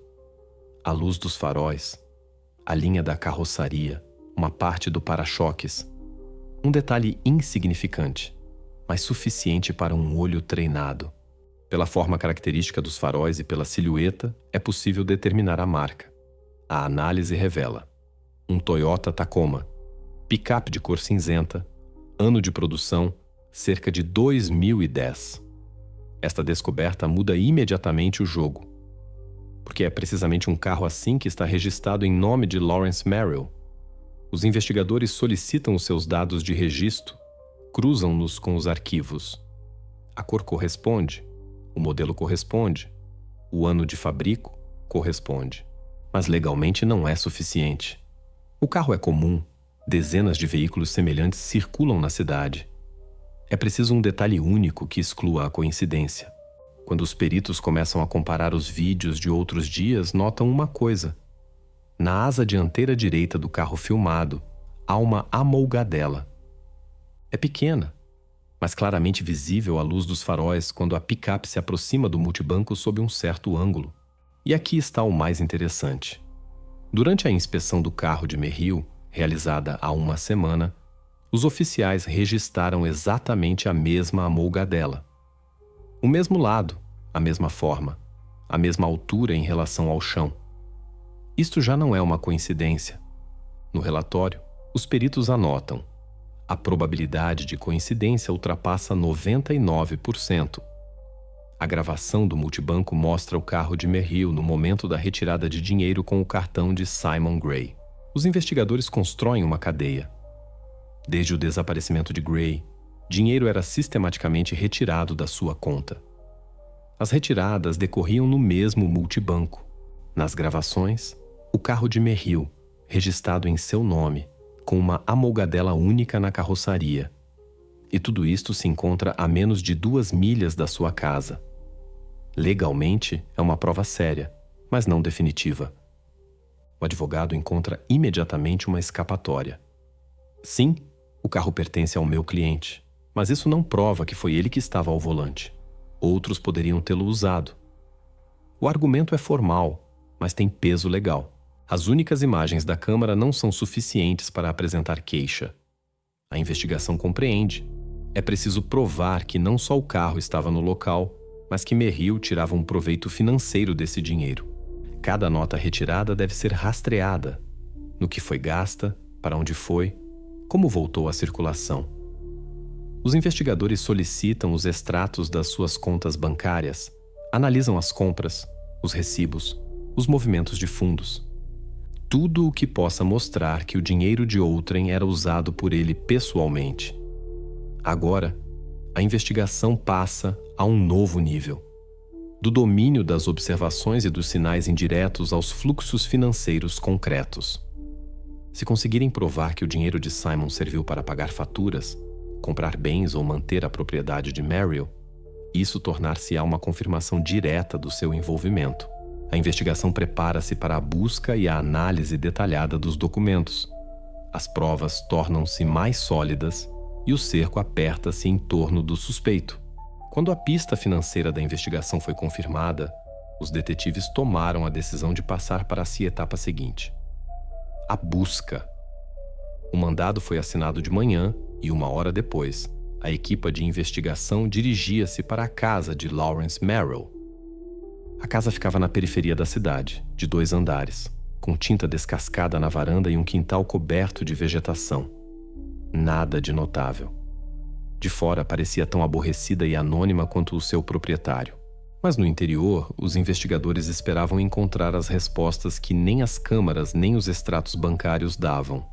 A luz dos faróis, a linha da carroçaria, uma parte do para-choques. Um detalhe insignificante, mas suficiente para um olho treinado. Pela forma característica dos faróis e pela silhueta, é possível determinar a marca. A análise revela: um Toyota Tacoma, picape de cor cinzenta, ano de produção, cerca de 2010. Esta descoberta muda imediatamente o jogo, porque é precisamente um carro assim que está registrado em nome de Lawrence Merrill. Os investigadores solicitam os seus dados de registro, cruzam-nos com os arquivos. A cor corresponde, o modelo corresponde, o ano de fabrico corresponde. Mas legalmente não é suficiente. O carro é comum, dezenas de veículos semelhantes circulam na cidade. É preciso um detalhe único que exclua a coincidência. Quando os peritos começam a comparar os vídeos de outros dias, notam uma coisa. Na asa dianteira direita do carro filmado, há uma amolgadela. É pequena, mas claramente visível à luz dos faróis quando a picape se aproxima do multibanco sob um certo ângulo. E aqui está o mais interessante. Durante a inspeção do carro de Merrill, realizada há uma semana, os oficiais registraram exatamente a mesma amolgadela. O mesmo lado, a mesma forma, a mesma altura em relação ao chão. Isto já não é uma coincidência. No relatório, os peritos anotam: a probabilidade de coincidência ultrapassa 99%. A gravação do multibanco mostra o carro de Merrill no momento da retirada de dinheiro com o cartão de Simon Gray. Os investigadores constroem uma cadeia. Desde o desaparecimento de Gray, dinheiro era sistematicamente retirado da sua conta. As retiradas decorriam no mesmo multibanco. Nas gravações, o carro de Merrill, registrado em seu nome, com uma amolgadela única na carroçaria. E tudo isto se encontra a menos de 2 milhas da sua casa. Legalmente, é uma prova séria, mas não definitiva. O advogado encontra imediatamente uma escapatória. Sim, o carro pertence ao meu cliente, mas isso não prova que foi ele que estava ao volante. Outros poderiam tê-lo usado. O argumento é formal, mas tem peso legal. As únicas imagens da câmara não são suficientes para apresentar queixa. A investigação compreende. É preciso provar que não só o carro estava no local, mas que Merrill tirava um proveito financeiro desse dinheiro. Cada nota retirada deve ser rastreada. No que foi gasta, para onde foi, como voltou à circulação. Os investigadores solicitam os extratos das suas contas bancárias, analisam as compras, os recibos, os movimentos de fundos. Tudo o que possa mostrar que o dinheiro de outrem era usado por ele pessoalmente. Agora, a investigação passa a um novo nível. Do domínio das observações e dos sinais indiretos aos fluxos financeiros concretos. Se conseguirem provar que o dinheiro de Simon serviu para pagar faturas, comprar bens ou manter a propriedade de Merrill, isso tornar-se-á uma confirmação direta do seu envolvimento. A investigação prepara-se para a busca e a análise detalhada dos documentos. As provas tornam-se mais sólidas e o cerco aperta-se em torno do suspeito. Quando a pista financeira da investigação foi confirmada, os detetives tomaram a decisão de passar para a etapa seguinte: a busca. O mandado foi assinado de manhã e 1 hora depois, a equipa de investigação dirigia-se para a casa de Lawrence Merrill. A casa ficava na periferia da cidade, de 2 andares, com tinta descascada na varanda e um quintal coberto de vegetação. Nada de notável. De fora parecia tão aborrecida e anônima quanto o seu proprietário. Mas no interior, os investigadores esperavam encontrar as respostas que nem as câmaras nem os extratos bancários davam.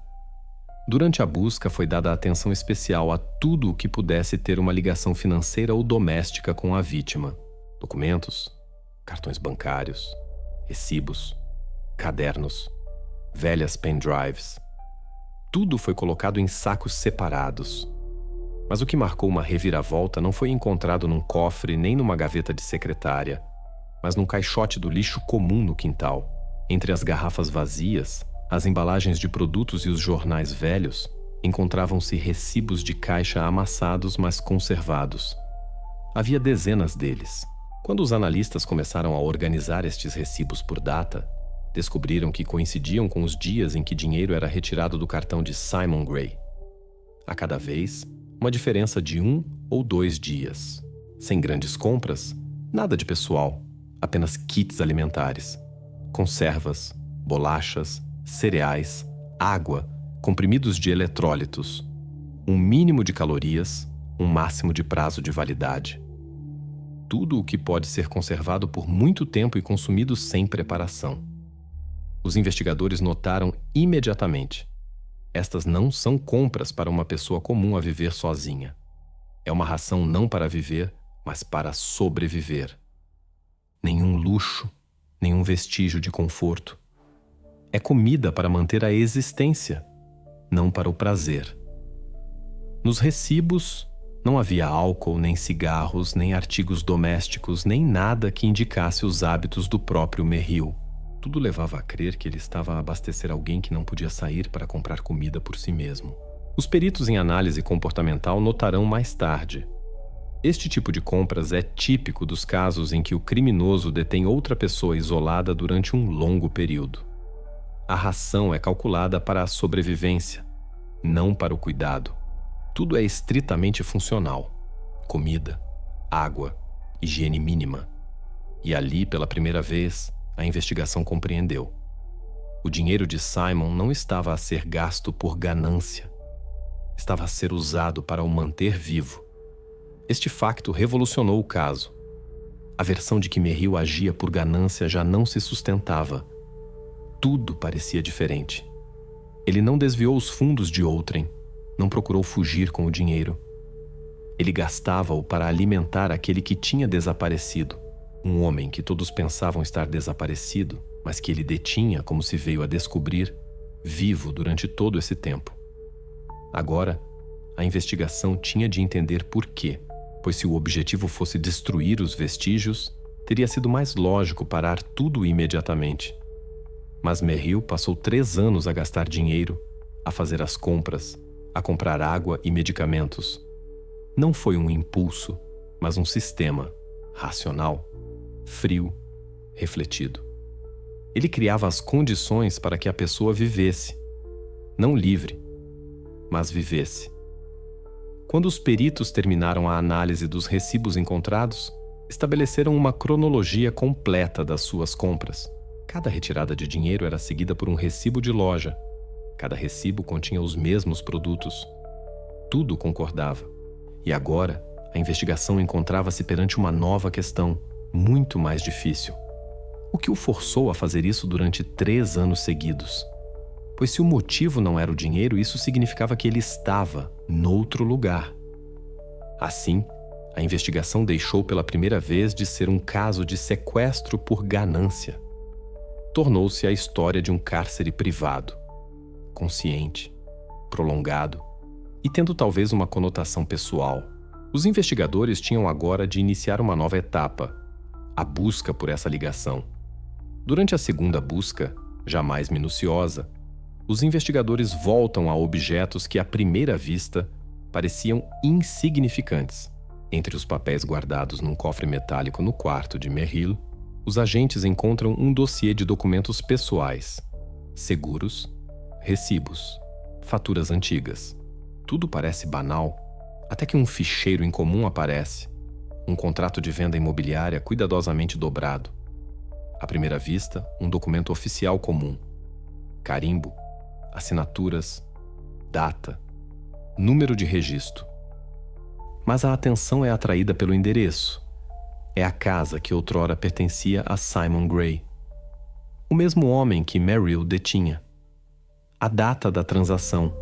Durante a busca foi dada atenção especial a tudo o que pudesse ter uma ligação financeira ou doméstica com a vítima. Documentos, cartões bancários, recibos, cadernos, velhas pendrives. Tudo foi colocado em sacos separados. Mas o que marcou uma reviravolta não foi encontrado num cofre nem numa gaveta de secretária, mas num caixote do lixo comum no quintal. Entre as garrafas vazias, as embalagens de produtos e os jornais velhos, encontravam-se recibos de caixa amassados, mas conservados. Havia dezenas deles. Quando os analistas começaram a organizar estes recibos por data, descobriram que coincidiam com os dias em que dinheiro era retirado do cartão de Simon Gray. A cada vez, uma diferença de 1 ou 2 dias. Sem grandes compras, nada de pessoal, apenas kits alimentares, conservas, bolachas, cereais, água, comprimidos de eletrólitos, um mínimo de calorias, um máximo de prazo de validade. Tudo o que pode ser conservado por muito tempo e consumido sem preparação. Os investigadores notaram imediatamente: estas não são compras para uma pessoa comum a viver sozinha. É uma ração não para viver, mas para sobreviver. Nenhum luxo, nenhum vestígio de conforto. É comida para manter a existência, não para o prazer. Nos recibos, não havia álcool, nem cigarros, nem artigos domésticos, nem nada que indicasse os hábitos do próprio Merrill. Tudo levava a crer que ele estava a abastecer alguém que não podia sair para comprar comida por si mesmo. Os peritos em análise comportamental notarão mais tarde. Este tipo de compras é típico dos casos em que o criminoso detém outra pessoa isolada durante um longo período. A ração é calculada para a sobrevivência, não para o cuidado. Tudo é estritamente funcional: comida, água, higiene mínima. E ali, pela primeira vez, a investigação compreendeu. O dinheiro de Simon não estava a ser gasto por ganância. Estava a ser usado para o manter vivo. Este facto revolucionou o caso. A versão de que Merrill agia por ganância já não se sustentava. Tudo parecia diferente. Ele não desviou os fundos de outrem, não procurou fugir com o dinheiro. Ele gastava-o para alimentar aquele que tinha desaparecido. Um homem que todos pensavam estar desaparecido, mas que ele detinha, como se veio a descobrir, vivo durante todo esse tempo. Agora, a investigação tinha de entender por quê, pois se o objetivo fosse destruir os vestígios, teria sido mais lógico parar tudo imediatamente. Mas Merrill passou 3 anos a gastar dinheiro, a fazer as compras, a comprar água e medicamentos. Não foi um impulso, mas um sistema racional, frio, refletido. Ele criava as condições para que a pessoa vivesse, não livre, mas vivesse. Quando os peritos terminaram a análise dos recibos encontrados, estabeleceram uma cronologia completa das suas compras. Cada retirada de dinheiro era seguida por um recibo de loja. Cada recibo continha os mesmos produtos. Tudo concordava. E agora, a investigação encontrava-se perante uma nova questão, muito mais difícil. O que o forçou a fazer isso durante 3 anos seguidos? Pois se o motivo não era o dinheiro, isso significava que ele estava noutro lugar. Assim, a investigação deixou pela primeira vez de ser um caso de sequestro por ganância. Tornou-se a história de um cárcere privado, consciente, prolongado e tendo talvez uma conotação pessoal. Os investigadores tinham agora de iniciar uma nova etapa, a busca por essa ligação. Durante a segunda busca, já mais minuciosa, os investigadores voltam a objetos que à primeira vista pareciam insignificantes. Entre os papéis guardados num cofre metálico no quarto de Merrill, os agentes encontram um dossiê de documentos pessoais, seguros, recibos, faturas antigas. Tudo parece banal, até que um ficheiro incomum aparece, um contrato de venda imobiliária cuidadosamente dobrado. À primeira vista, um documento oficial comum. Carimbo, assinaturas, data, número de registro. Mas a atenção é atraída pelo endereço. É a casa que outrora pertencia a Simon Gray, o mesmo homem que Merrill detinha. A data da transação,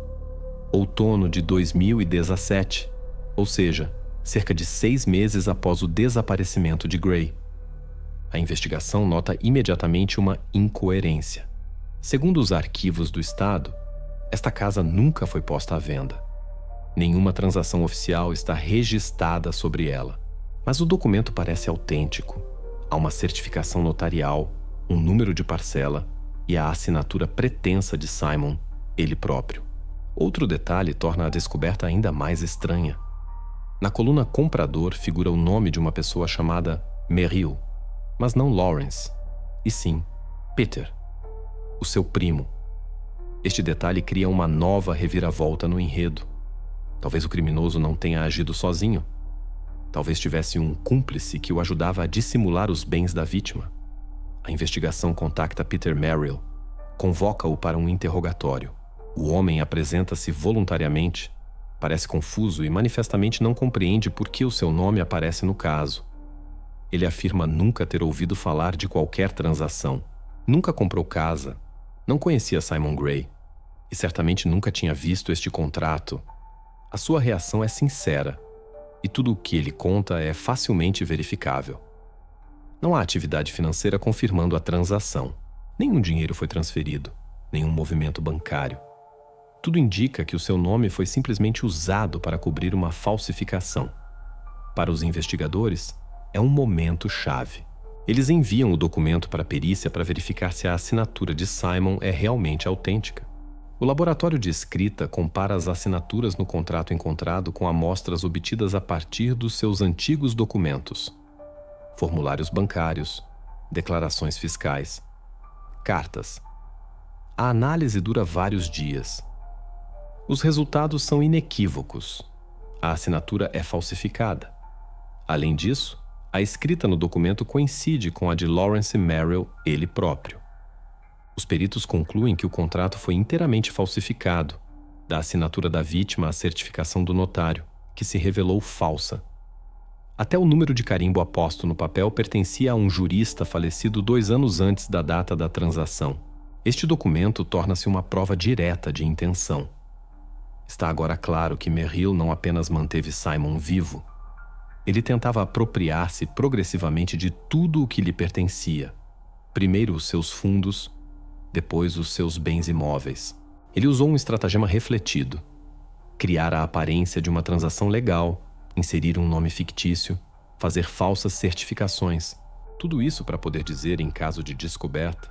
outono de 2017, ou seja, cerca de 6 meses após o desaparecimento de Gray. A investigação nota imediatamente uma incoerência. Segundo os arquivos do Estado, esta casa nunca foi posta à venda. Nenhuma transação oficial está registrada sobre ela. Mas o documento parece autêntico. Há uma certificação notarial, um número de parcela e a assinatura pretensa de Simon, ele próprio. Outro detalhe torna a descoberta ainda mais estranha. Na coluna comprador figura o nome de uma pessoa chamada Merrill, mas não Lawrence, e sim Peter, o seu primo. Este detalhe cria uma nova reviravolta no enredo. Talvez o criminoso não tenha agido sozinho. Talvez tivesse um cúmplice que o ajudava a dissimular os bens da vítima. A investigação contacta Peter Merrill, convoca-o para um interrogatório. O homem apresenta-se voluntariamente, parece confuso e manifestamente não compreende por que o seu nome aparece no caso. Ele afirma nunca ter ouvido falar de qualquer transação. Nunca comprou casa, não conhecia Simon Gray e certamente nunca tinha visto este contrato. A sua reação é sincera e tudo o que ele conta é facilmente verificável. Não há atividade financeira confirmando a transação. Nenhum dinheiro foi transferido, nenhum movimento bancário. Tudo indica que o seu nome foi simplesmente usado para cobrir uma falsificação. Para os investigadores, é um momento chave. Eles enviam o documento para a perícia para verificar se a assinatura de Simon é realmente autêntica. O laboratório de escrita compara as assinaturas no contrato encontrado com amostras obtidas a partir dos seus antigos documentos: formulários bancários, declarações fiscais, cartas. A análise dura vários dias. Os resultados são inequívocos. A assinatura é falsificada. Além disso, a escrita no documento coincide com a de Lawrence Merrill, ele próprio. Os peritos concluem que o contrato foi inteiramente falsificado, da assinatura da vítima à certificação do notário, que se revelou falsa. Até o número de carimbo aposto no papel pertencia a um jurista falecido 2 anos antes da data da transação. Este documento torna-se uma prova direta de intenção. Está agora claro que Merrill não apenas manteve Simon vivo. Ele tentava apropriar-se progressivamente de tudo o que lhe pertencia. Primeiro os seus fundos, depois os seus bens imóveis. Ele usou um estratagema refletido: criar a aparência de uma transação legal, inserir um nome fictício, fazer falsas certificações. Tudo isso para poder dizer, em caso de descoberta: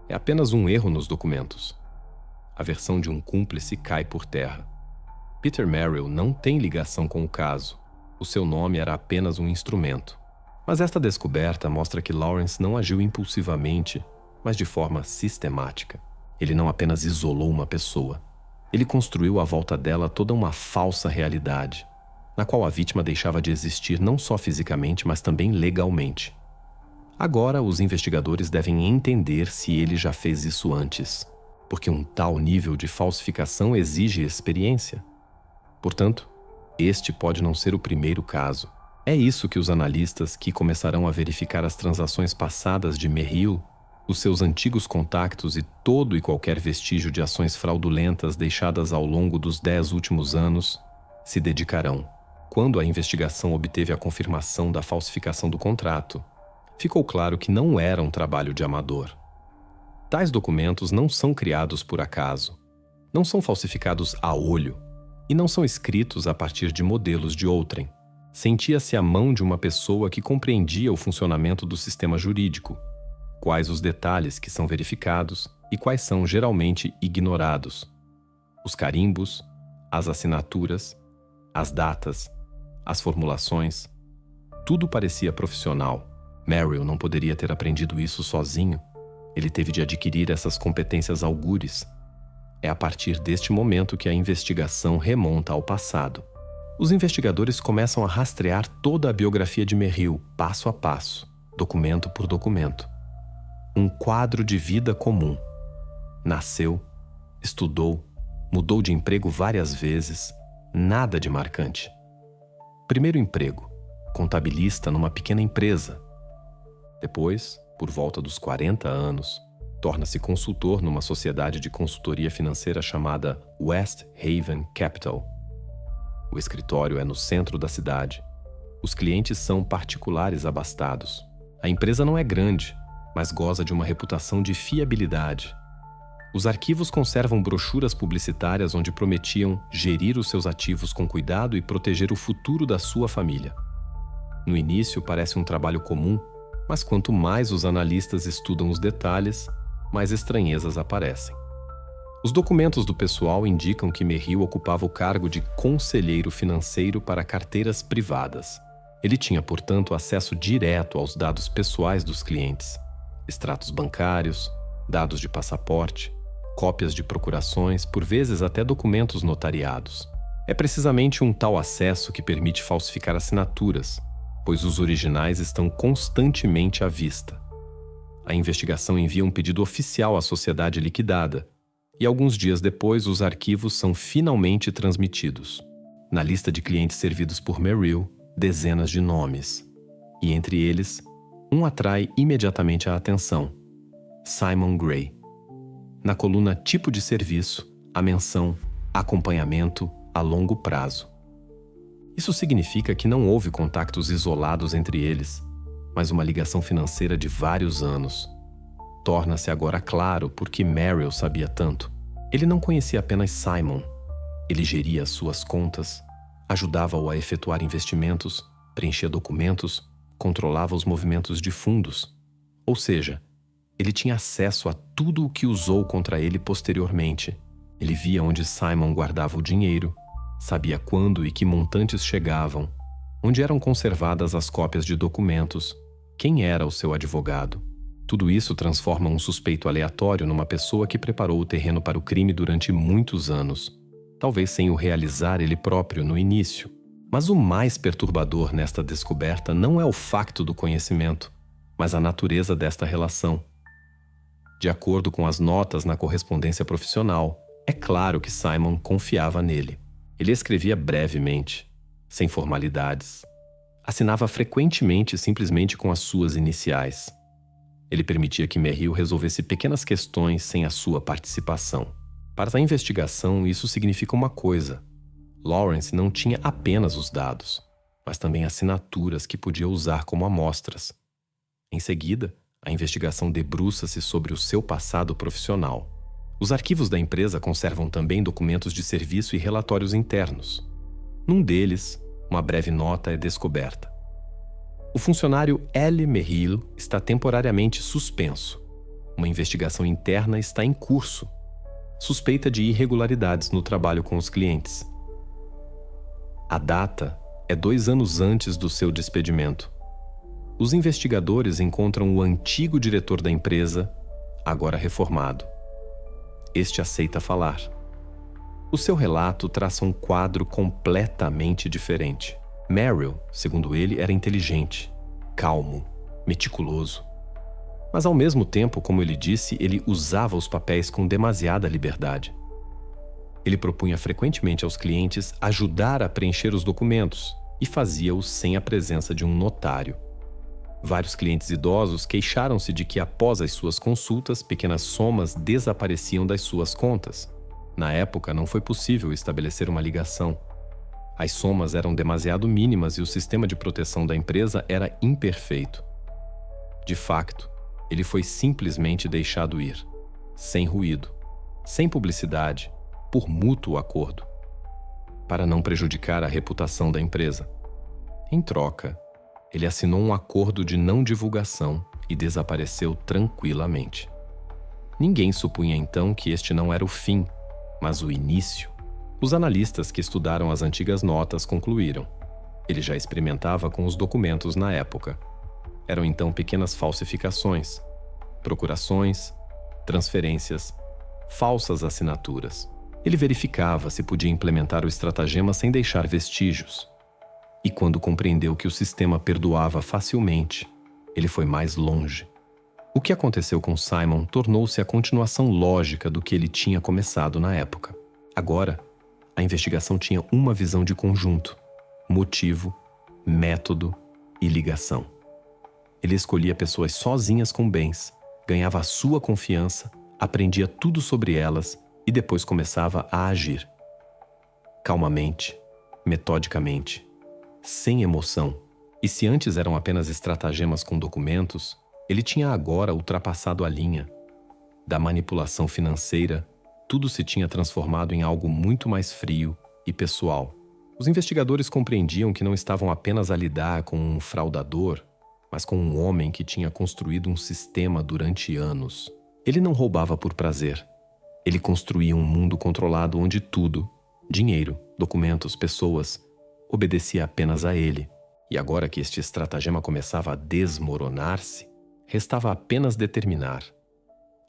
é apenas um erro nos documentos. A versão de um cúmplice cai por terra. Peter Merrill não tem ligação com o caso. O seu nome era apenas um instrumento. Mas esta descoberta mostra que Lawrence não agiu impulsivamente, mas de forma sistemática. Ele não apenas isolou uma pessoa. Ele construiu à volta dela toda uma falsa realidade, na qual a vítima deixava de existir não só fisicamente, mas também legalmente. Agora, os investigadores devem entender se ele já fez isso antes, porque um tal nível de falsificação exige experiência. Portanto, este pode não ser o primeiro caso. É isso que os analistas, que começarão a verificar as transações passadas de Merrill, os seus antigos contactos e todo e qualquer vestígio de ações fraudulentas deixadas ao longo dos 10 últimos anos, se dedicarão. Quando a investigação obteve a confirmação da falsificação do contrato, ficou claro que não era um trabalho de amador. Tais documentos não são criados por acaso, não são falsificados a olho e não são escritos a partir de modelos de outrem. Sentia-se a mão de uma pessoa que compreendia o funcionamento do sistema jurídico, quais os detalhes que são verificados e quais são geralmente ignorados. Os carimbos, as assinaturas, as datas, as formulações, tudo parecia profissional. Merrill não poderia ter aprendido isso sozinho. Ele teve de adquirir essas competências algures. É a partir deste momento que a investigação remonta ao passado. Os investigadores começam a rastrear toda a biografia de Merrill, passo a passo, documento por documento. Um quadro de vida comum. Nasceu, estudou, mudou de emprego várias vezes, nada de marcante. Primeiro emprego, contabilista numa pequena empresa. Depois, por volta dos 40 anos, torna-se consultor numa sociedade de consultoria financeira chamada West Haven Capital. O escritório é no centro da cidade. Os clientes são particulares abastados. A empresa não é grande, mas goza de uma reputação de fiabilidade. Os arquivos conservam brochuras publicitárias onde prometiam gerir os seus ativos com cuidado e proteger o futuro da sua família. No início parece um trabalho comum, mas quanto mais os analistas estudam os detalhes, mais estranhezas aparecem. Os documentos do pessoal indicam que Merrill ocupava o cargo de conselheiro financeiro para carteiras privadas. Ele tinha, portanto, acesso direto aos dados pessoais dos clientes, extratos bancários, dados de passaporte, cópias de procurações, por vezes até documentos notariados. É precisamente um tal acesso que permite falsificar assinaturas, pois os originais estão constantemente à vista. A investigação envia um pedido oficial à sociedade liquidada, e alguns dias depois os arquivos são finalmente transmitidos. Na lista de clientes servidos por Merrill, dezenas de nomes. E entre eles, um atrai imediatamente a atenção: Simon Gray. Na coluna Tipo de Serviço, a menção Acompanhamento a longo prazo. Isso significa que não houve contactos isolados entre eles, mas uma ligação financeira de vários anos. Torna-se agora claro por que Merrill sabia tanto. Ele não conhecia apenas Simon. Ele geria suas contas, ajudava-o a efetuar investimentos, preenchia documentos, controlava os movimentos de fundos, ou seja, ele tinha acesso a tudo o que usou contra ele posteriormente. Ele via onde Simon guardava o dinheiro, sabia quando e que montantes chegavam, onde eram conservadas as cópias de documentos, quem era o seu advogado. Tudo isso transforma um suspeito aleatório numa pessoa que preparou o terreno para o crime durante muitos anos, talvez sem o realizar ele próprio no início. Mas o mais perturbador nesta descoberta não é o facto do conhecimento, mas a natureza desta relação. De acordo com as notas na correspondência profissional, é claro que Simon confiava nele. Ele escrevia brevemente, sem formalidades. Assinava frequentemente simplesmente com as suas iniciais. Ele permitia que Merrill resolvesse pequenas questões sem a sua participação. Para a investigação, isso significa uma coisa. Lawrence não tinha apenas os dados, mas também assinaturas que podia usar como amostras. Em seguida, a investigação debruça-se sobre o seu passado profissional. Os arquivos da empresa conservam também documentos de serviço e relatórios internos. Num deles, uma breve nota é descoberta. O funcionário L. Merrill está temporariamente suspenso. Uma investigação interna está em curso. Suspeita de irregularidades no trabalho com os clientes. A data é 2 anos antes do seu despedimento. Os investigadores encontram o antigo diretor da empresa, agora reformado. Este aceita falar. O seu relato traça um quadro completamente diferente. Merrill, segundo ele, era inteligente, calmo, meticuloso. Mas ao mesmo tempo, como ele disse, ele usava os papéis com demasiada liberdade. Ele propunha frequentemente aos clientes ajudar a preencher os documentos e fazia-o sem a presença de um notário. Vários clientes idosos queixaram-se de que após as suas consultas, pequenas somas desapareciam das suas contas. Na época, não foi possível estabelecer uma ligação. As somas eram demasiado mínimas e o sistema de proteção da empresa era imperfeito. De facto, ele foi simplesmente deixado ir, sem ruído, sem publicidade, por mútuo acordo, para não prejudicar a reputação da empresa. Em troca, ele assinou um acordo de não divulgação e desapareceu tranquilamente. Ninguém supunha então que este não era o fim, mas o início. Os analistas que estudaram as antigas notas concluíram. Ele já experimentava com os documentos na época. Eram então pequenas falsificações, procurações, transferências, falsas assinaturas. Ele verificava se podia implementar o estratagema sem deixar vestígios. E quando compreendeu que o sistema perdoava facilmente, ele foi mais longe. O que aconteceu com Simon tornou-se a continuação lógica do que ele tinha começado na época. Agora, a investigação tinha uma visão de conjunto: motivo, método e ligação. Ele escolhia pessoas sozinhas com bens, ganhava a sua confiança, aprendia tudo sobre elas e depois começava a agir. Calmamente, metodicamente, sem emoção. E se antes eram apenas estratagemas com documentos, ele tinha agora ultrapassado a linha. Da manipulação financeira, tudo se tinha transformado em algo muito mais frio e pessoal. Os investigadores compreendiam que não estavam apenas a lidar com um fraudador, mas com um homem que tinha construído um sistema durante anos. Ele não roubava por prazer. Ele construía um mundo controlado onde tudo, dinheiro, documentos, pessoas, obedecia apenas a ele. E agora que este estratagema começava a desmoronar-se, restava apenas determinar.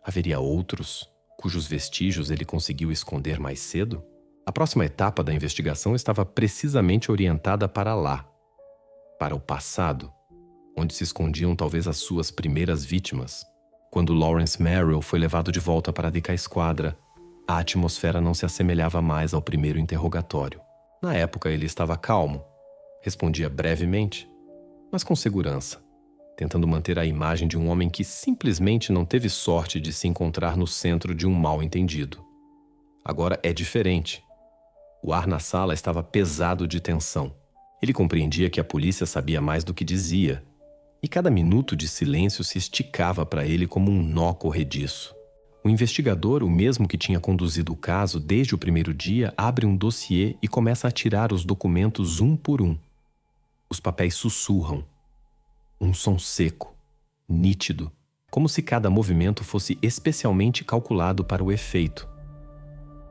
Haveria outros, cujos vestígios ele conseguiu esconder mais cedo? A próxima etapa da investigação estava precisamente orientada para lá, para o passado, onde se escondiam talvez as suas primeiras vítimas. Quando Lawrence Merrill foi levado de volta para a esquadra, a atmosfera não se assemelhava mais ao primeiro interrogatório. Na época ele estava calmo, respondia brevemente, mas com segurança, tentando manter a imagem de um homem que simplesmente não teve sorte de se encontrar no centro de um mal-entendido. Agora é diferente. O ar na sala estava pesado de tensão. Ele compreendia que a polícia sabia mais do que dizia, e cada minuto de silêncio se esticava para ele como um nó corrediço. O investigador, o mesmo que tinha conduzido o caso desde o primeiro dia, abre um dossiê e começa a tirar os documentos um por um. Os papéis sussurram. Um som seco, nítido, como se cada movimento fosse especialmente calculado para o efeito.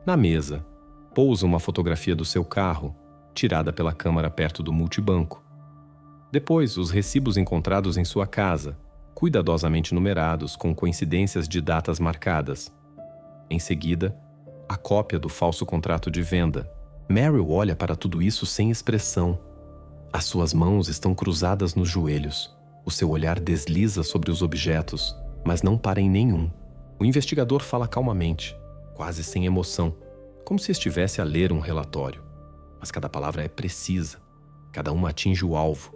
Na mesa, pousa uma fotografia do seu carro, tirada pela câmara perto do multibanco. Depois, os recibos encontrados em sua casa, cuidadosamente numerados com coincidências de datas marcadas. Em seguida, a cópia do falso contrato de venda. Meryl olha para tudo isso sem expressão. As suas mãos estão cruzadas nos joelhos. O seu olhar desliza sobre os objetos, mas não para em nenhum. O investigador fala calmamente, quase sem emoção, como se estivesse a ler um relatório. Mas cada palavra é precisa, cada uma atinge o alvo.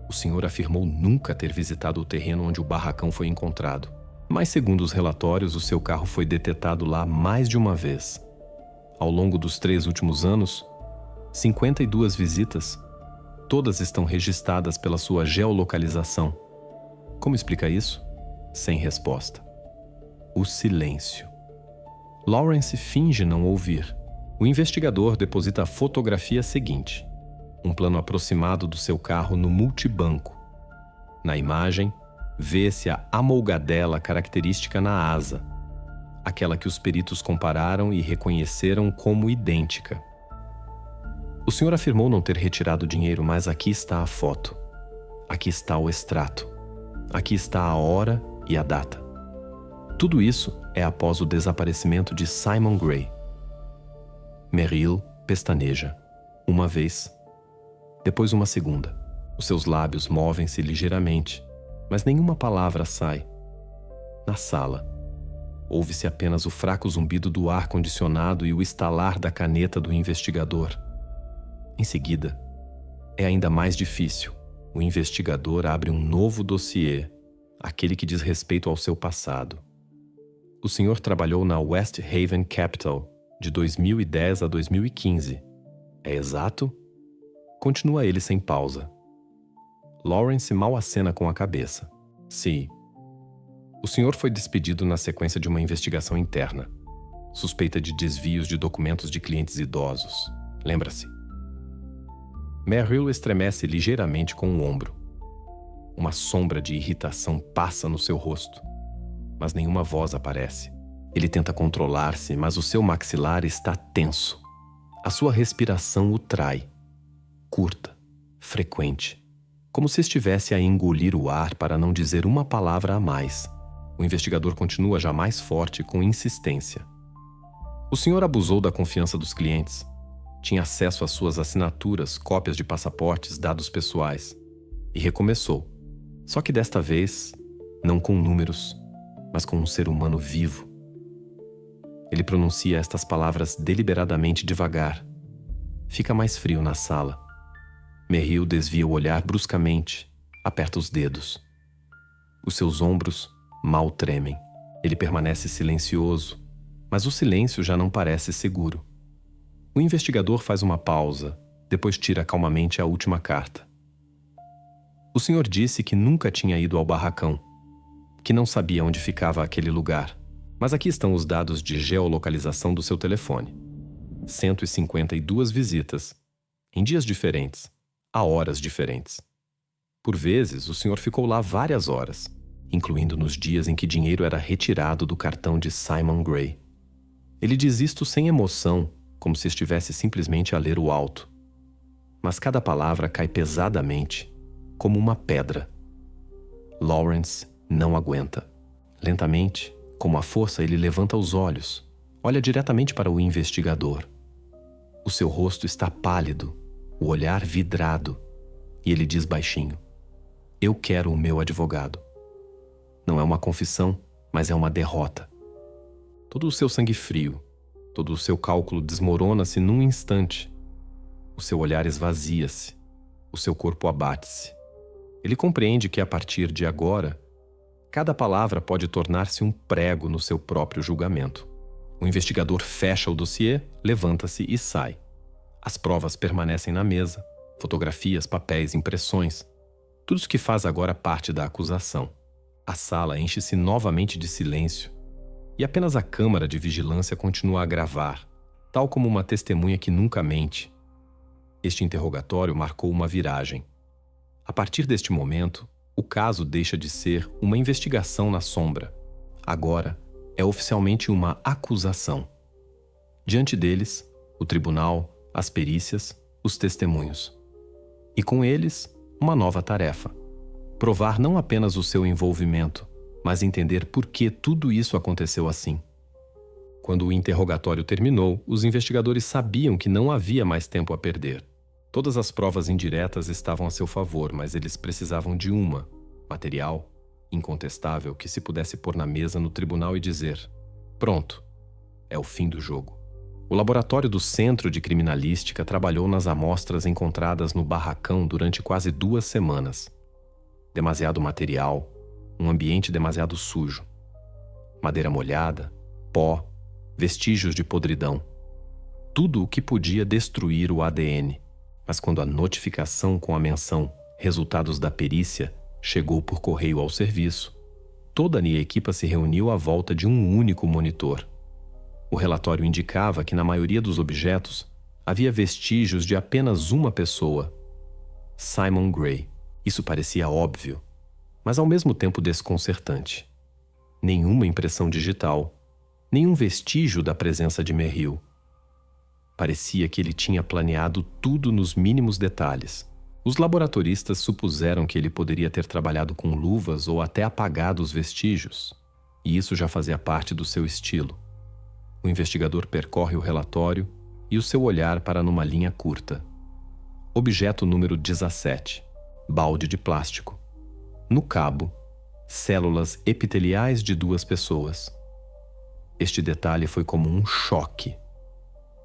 O senhor afirmou nunca ter visitado o terreno onde o barracão foi encontrado, mas segundo os relatórios, o seu carro foi detetado lá mais de uma vez. Ao longo dos 3 últimos anos, 52 visitas. Todas estão registradas pela sua geolocalização. Como explica isso? Sem resposta. O silêncio. Lawrence finge não ouvir. O investigador deposita a fotografia seguinte: um plano aproximado do seu carro no multibanco. Na imagem, vê-se a amolgadela característica na asa, aquela que os peritos compararam e reconheceram como idêntica. O senhor afirmou não ter retirado o dinheiro, mas aqui está a foto. Aqui está o extrato. Aqui está a hora e a data. Tudo isso é após o desaparecimento de Simon Gray. Meryl pestaneja. Uma vez. Depois uma segunda. Os seus lábios movem-se ligeiramente, mas nenhuma palavra sai. Na sala, ouve-se apenas o fraco zumbido do ar-condicionado e o estalar da caneta do investigador. Em seguida, é ainda mais difícil. O investigador abre um novo dossiê, aquele que diz respeito ao seu passado. O senhor trabalhou na West Haven Capital de 2010 a 2015. É exato? Continua ele sem pausa. Lawrence mal acena com a cabeça. Sim. O senhor foi despedido na sequência de uma investigação interna. Suspeita de desvios de documentos de clientes idosos. Lembra-se? Meryl estremece ligeiramente com o ombro. Uma sombra de irritação passa no seu rosto, mas nenhuma voz aparece. Ele tenta controlar-se, mas o seu maxilar está tenso. A sua respiração o trai. Curta, frequente, como se estivesse a engolir o ar para não dizer uma palavra a mais. O investigador continua já mais forte com insistência. O senhor abusou da confiança dos clientes. Tinha acesso às suas assinaturas, cópias de passaportes, dados pessoais. E recomeçou. Só que desta vez, não com números, mas com um ser humano vivo. Ele pronuncia estas palavras deliberadamente devagar. Fica mais frio na sala. Meryl desvia o olhar bruscamente, aperta os dedos. Os seus ombros mal tremem. Ele permanece silencioso, mas o silêncio já não parece seguro. O investigador faz uma pausa, depois tira calmamente a última carta. O senhor disse que nunca tinha ido ao barracão, que não sabia onde ficava aquele lugar. Mas aqui estão os dados de geolocalização do seu telefone. 152 visitas, em dias diferentes, a horas diferentes. Por vezes, o senhor ficou lá várias horas, incluindo nos dias em que dinheiro era retirado do cartão de Simon Gray. Ele diz isto sem emoção, como se estivesse simplesmente a ler o alto. Mas cada palavra cai pesadamente, como uma pedra. Lawrence não aguenta. Lentamente, com uma força, ele levanta os olhos, olha diretamente para o investigador. O seu rosto está pálido, o olhar vidrado, e ele diz baixinho: "Eu quero o meu advogado." Não é uma confissão, mas é uma derrota. Todo o seu sangue frio, todo o seu cálculo desmorona-se num instante. O seu olhar esvazia-se, o seu corpo abate-se. Ele compreende que, a partir de agora, cada palavra pode tornar-se um prego no seu próprio julgamento. O investigador fecha o dossiê, levanta-se e sai. As provas permanecem na mesa, fotografias, papéis, impressões. Tudo o que faz agora parte da acusação. A sala enche-se novamente de silêncio, e apenas a câmara de vigilância continua a gravar, tal como uma testemunha que nunca mente. Este interrogatório marcou uma viragem. A partir deste momento, o caso deixa de ser uma investigação na sombra. Agora, é oficialmente uma acusação. Diante deles, o tribunal, as perícias, os testemunhos. E com eles, uma nova tarefa: provar não apenas o seu envolvimento, mas entender por que tudo isso aconteceu assim. Quando o interrogatório terminou, os investigadores sabiam que não havia mais tempo a perder. Todas as provas indiretas estavam a seu favor, mas eles precisavam de uma, material, incontestável, que se pudesse pôr na mesa no tribunal e dizer: pronto, é o fim do jogo. O laboratório do Centro de Criminalística trabalhou nas amostras encontradas no barracão durante quase 2 semanas. Demasiado material, um ambiente demasiado sujo. Madeira molhada, pó, vestígios de podridão. Tudo o que podia destruir o ADN. Mas quando a notificação com a menção "resultados da perícia" chegou por correio ao serviço, toda a equipe se reuniu à volta de um único monitor. O relatório indicava que na maioria dos objetos havia vestígios de apenas uma pessoa: Simon Gray. Isso parecia óbvio, mas ao mesmo tempo desconcertante. Nenhuma impressão digital, nenhum vestígio da presença de Merrill. Parecia que ele tinha planeado tudo nos mínimos detalhes. Os laboratoristas supuseram que ele poderia ter trabalhado com luvas ou até apagado os vestígios, e isso já fazia parte do seu estilo. O investigador percorre o relatório e o seu olhar para numa linha curta. Objeto número 17. Balde de plástico. No cabo, células epiteliais de 2 pessoas. Este detalhe foi como um choque.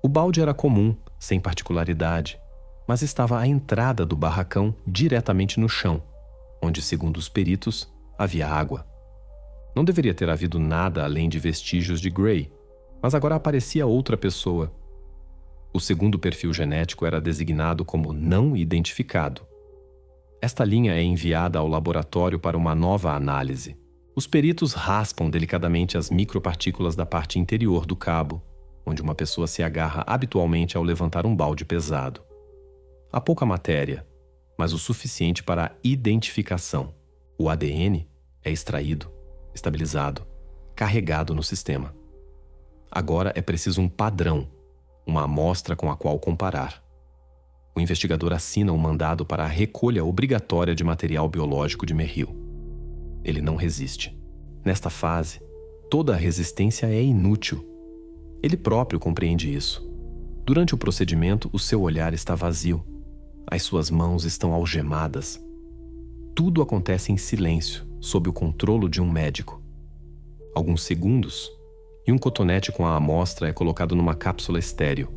O balde era comum, sem particularidade, mas estava à entrada do barracão, diretamente no chão, onde, segundo os peritos, havia água. Não deveria ter havido nada além de vestígios de Gray, mas agora aparecia outra pessoa. O segundo perfil genético era designado como não identificado. Esta linha é enviada ao laboratório para uma nova análise. Os peritos raspam delicadamente as micropartículas da parte interior do cabo, onde uma pessoa se agarra habitualmente ao levantar um balde pesado. Há pouca matéria, mas o suficiente para a identificação. O ADN é extraído, estabilizado, carregado no sistema. Agora é preciso um padrão, uma amostra com a qual comparar. O investigador assina um mandado para a recolha obrigatória de material biológico de Merrill. Ele não resiste. Nesta fase, toda a resistência é inútil. Ele próprio compreende isso. Durante o procedimento, o seu olhar está vazio. As suas mãos estão algemadas. Tudo acontece em silêncio, sob o controle de um médico. Alguns segundos, e um cotonete com a amostra é colocado numa cápsula estéril.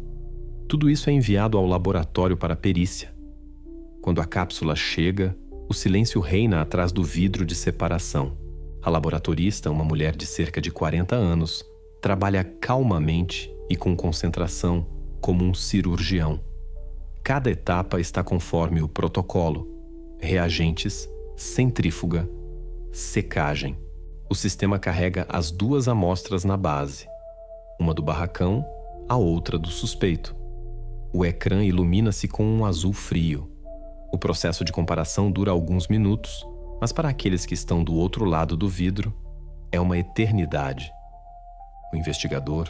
Tudo isso é enviado ao laboratório para perícia. Quando a cápsula chega, o silêncio reina atrás do vidro de separação. A laboratorista, uma mulher de cerca de 40 anos, trabalha calmamente e com concentração, como um cirurgião. Cada etapa está conforme o protocolo: reagentes, centrífuga, secagem. O sistema carrega as 2 amostras na base, uma do barracão, a outra do suspeito. O ecrã ilumina-se com um azul frio. O processo de comparação dura alguns minutos, mas para aqueles que estão do outro lado do vidro, é uma eternidade. O investigador,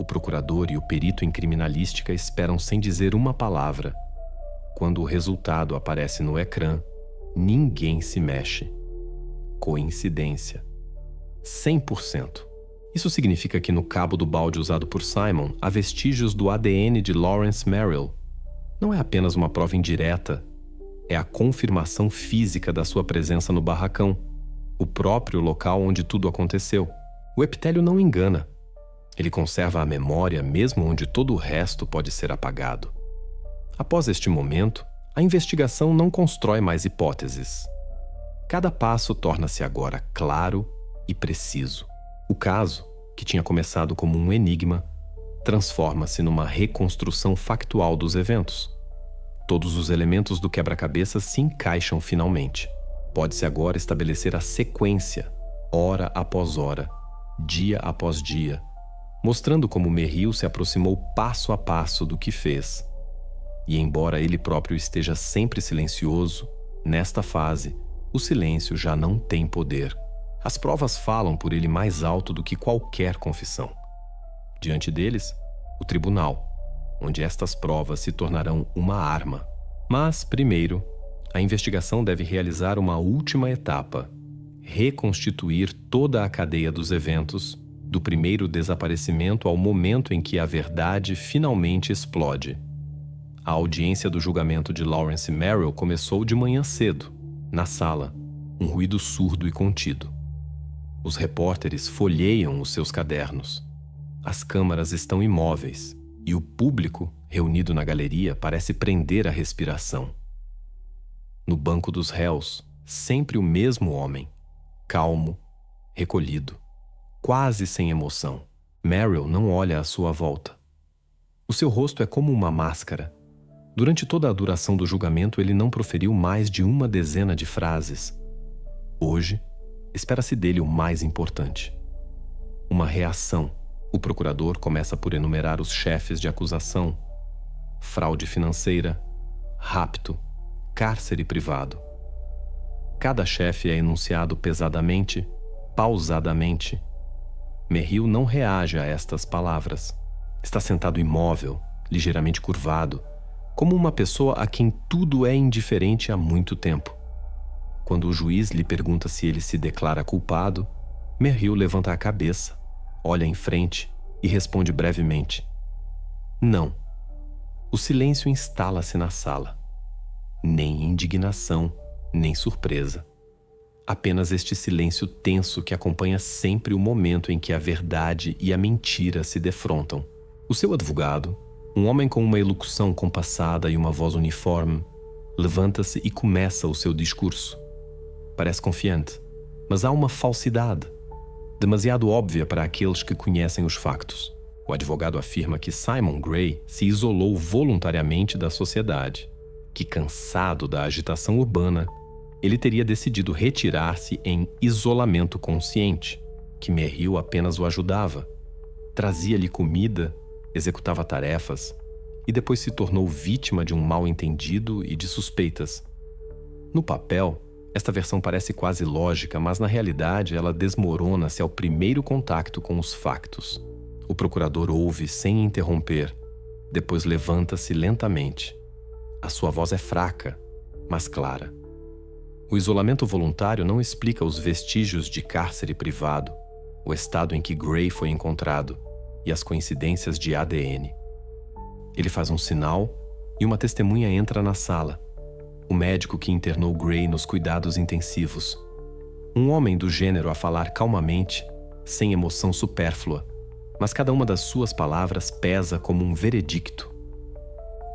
o procurador e o perito em criminalística esperam sem dizer uma palavra. Quando o resultado aparece no ecrã, ninguém se mexe. Coincidência. 100%. Isso significa que no cabo do balde usado por Simon há vestígios do ADN de Lawrence Merrill. Não é apenas uma prova indireta, é a confirmação física da sua presença no barracão, o próprio local onde tudo aconteceu. O epitélio não engana. Ele conserva a memória mesmo onde todo o resto pode ser apagado. Após este momento, a investigação não constrói mais hipóteses. Cada passo torna-se agora claro e preciso. O caso, que tinha começado como um enigma, transforma-se numa reconstrução factual dos eventos. Todos os elementos do quebra-cabeça se encaixam finalmente. Pode-se agora estabelecer a sequência, hora após hora, dia após dia, mostrando como Merrill se aproximou passo a passo do que fez. E embora ele próprio esteja sempre silencioso, Nesta fase, o silêncio já não tem poder. As provas falam por ele mais alto do que qualquer confissão. Diante deles, o tribunal, onde estas provas se tornarão uma arma. Mas, primeiro, a investigação deve realizar uma última etapa: reconstituir toda a cadeia dos eventos, do primeiro desaparecimento ao momento em que a verdade finalmente explode. A audiência do julgamento de Lawrence Merrill começou de manhã cedo, na sala, um ruído surdo e contido. Os repórteres folheiam os seus cadernos. As câmaras estão imóveis e o público, reunido na galeria, parece prender a respiração. No banco dos réus, sempre o mesmo homem, calmo, recolhido, quase sem emoção. Merrill não olha à sua volta. O seu rosto é como uma máscara. Durante toda a duração do julgamento, ele não proferiu mais de uma dezena de frases. Hoje, espera-se dele o mais importante: uma reação. O procurador começa por enumerar os chefes de acusação: fraude financeira, rapto, cárcere privado. Cada chefe é enunciado pesadamente, pausadamente. Merrill não reage a estas palavras. Está sentado imóvel, ligeiramente curvado, como uma pessoa a quem tudo é indiferente há muito tempo. Quando o juiz lhe pergunta se ele se declara culpado, Merrill levanta a cabeça, olha em frente e responde brevemente: não. O silêncio instala-se na sala. Nem indignação, nem surpresa. Apenas este silêncio tenso que acompanha sempre o momento em que a verdade e a mentira se defrontam. O seu advogado, um homem com uma elocução compassada e uma voz uniforme, levanta-se e começa o seu discurso. Parece confiante, mas há uma falsidade, demasiado óbvia para aqueles que conhecem os factos. O advogado afirma que Simon Gray se isolou voluntariamente da sociedade, que, cansado da agitação urbana, ele teria decidido retirar-se em isolamento consciente, que Merrill apenas o ajudava, trazia-lhe comida, executava tarefas e depois se tornou vítima de um mal-entendido e de suspeitas. No papel, esta versão parece quase lógica, mas na realidade ela desmorona-se ao primeiro contato com os factos. O procurador ouve sem interromper, depois levanta-se lentamente. A sua voz é fraca, mas clara. O isolamento voluntário não explica os vestígios de cárcere privado, o estado em que Gray foi encontrado e as coincidências de ADN. Ele faz um sinal e uma testemunha entra na sala. O médico que internou Gray nos cuidados intensivos. Um homem do gênero a falar calmamente, sem emoção supérflua, mas cada uma das suas palavras pesa como um veredicto.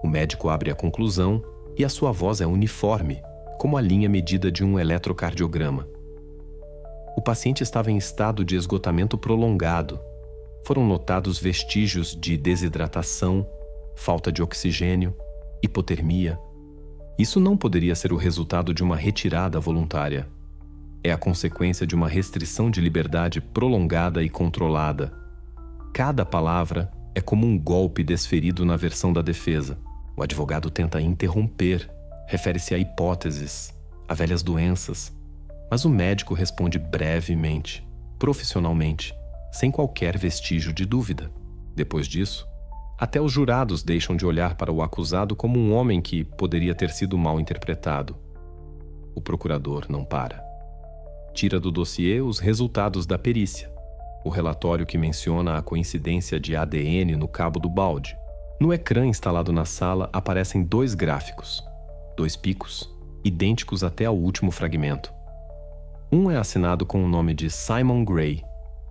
O médico abre a conclusão e a sua voz é uniforme, como a linha medida de um eletrocardiograma. O paciente estava em estado de esgotamento prolongado. Foram notados vestígios de desidratação, falta de oxigênio, hipotermia. Isso não poderia ser o resultado de uma retirada voluntária. É a consequência de uma restrição de liberdade prolongada e controlada. Cada palavra é como um golpe desferido na versão da defesa. O advogado tenta interromper, refere-se a hipóteses, a velhas doenças, mas o médico responde brevemente, profissionalmente, sem qualquer vestígio de dúvida. Depois disso, até os jurados deixam de olhar para o acusado como um homem que poderia ter sido mal interpretado. O procurador não para. Tira do dossiê os resultados da perícia, o relatório que menciona a coincidência de ADN no cabo do balde. No ecrã instalado na sala aparecem 2 gráficos, 2 picos, idênticos até ao último fragmento. Um é assinado com o nome de Simon Gray,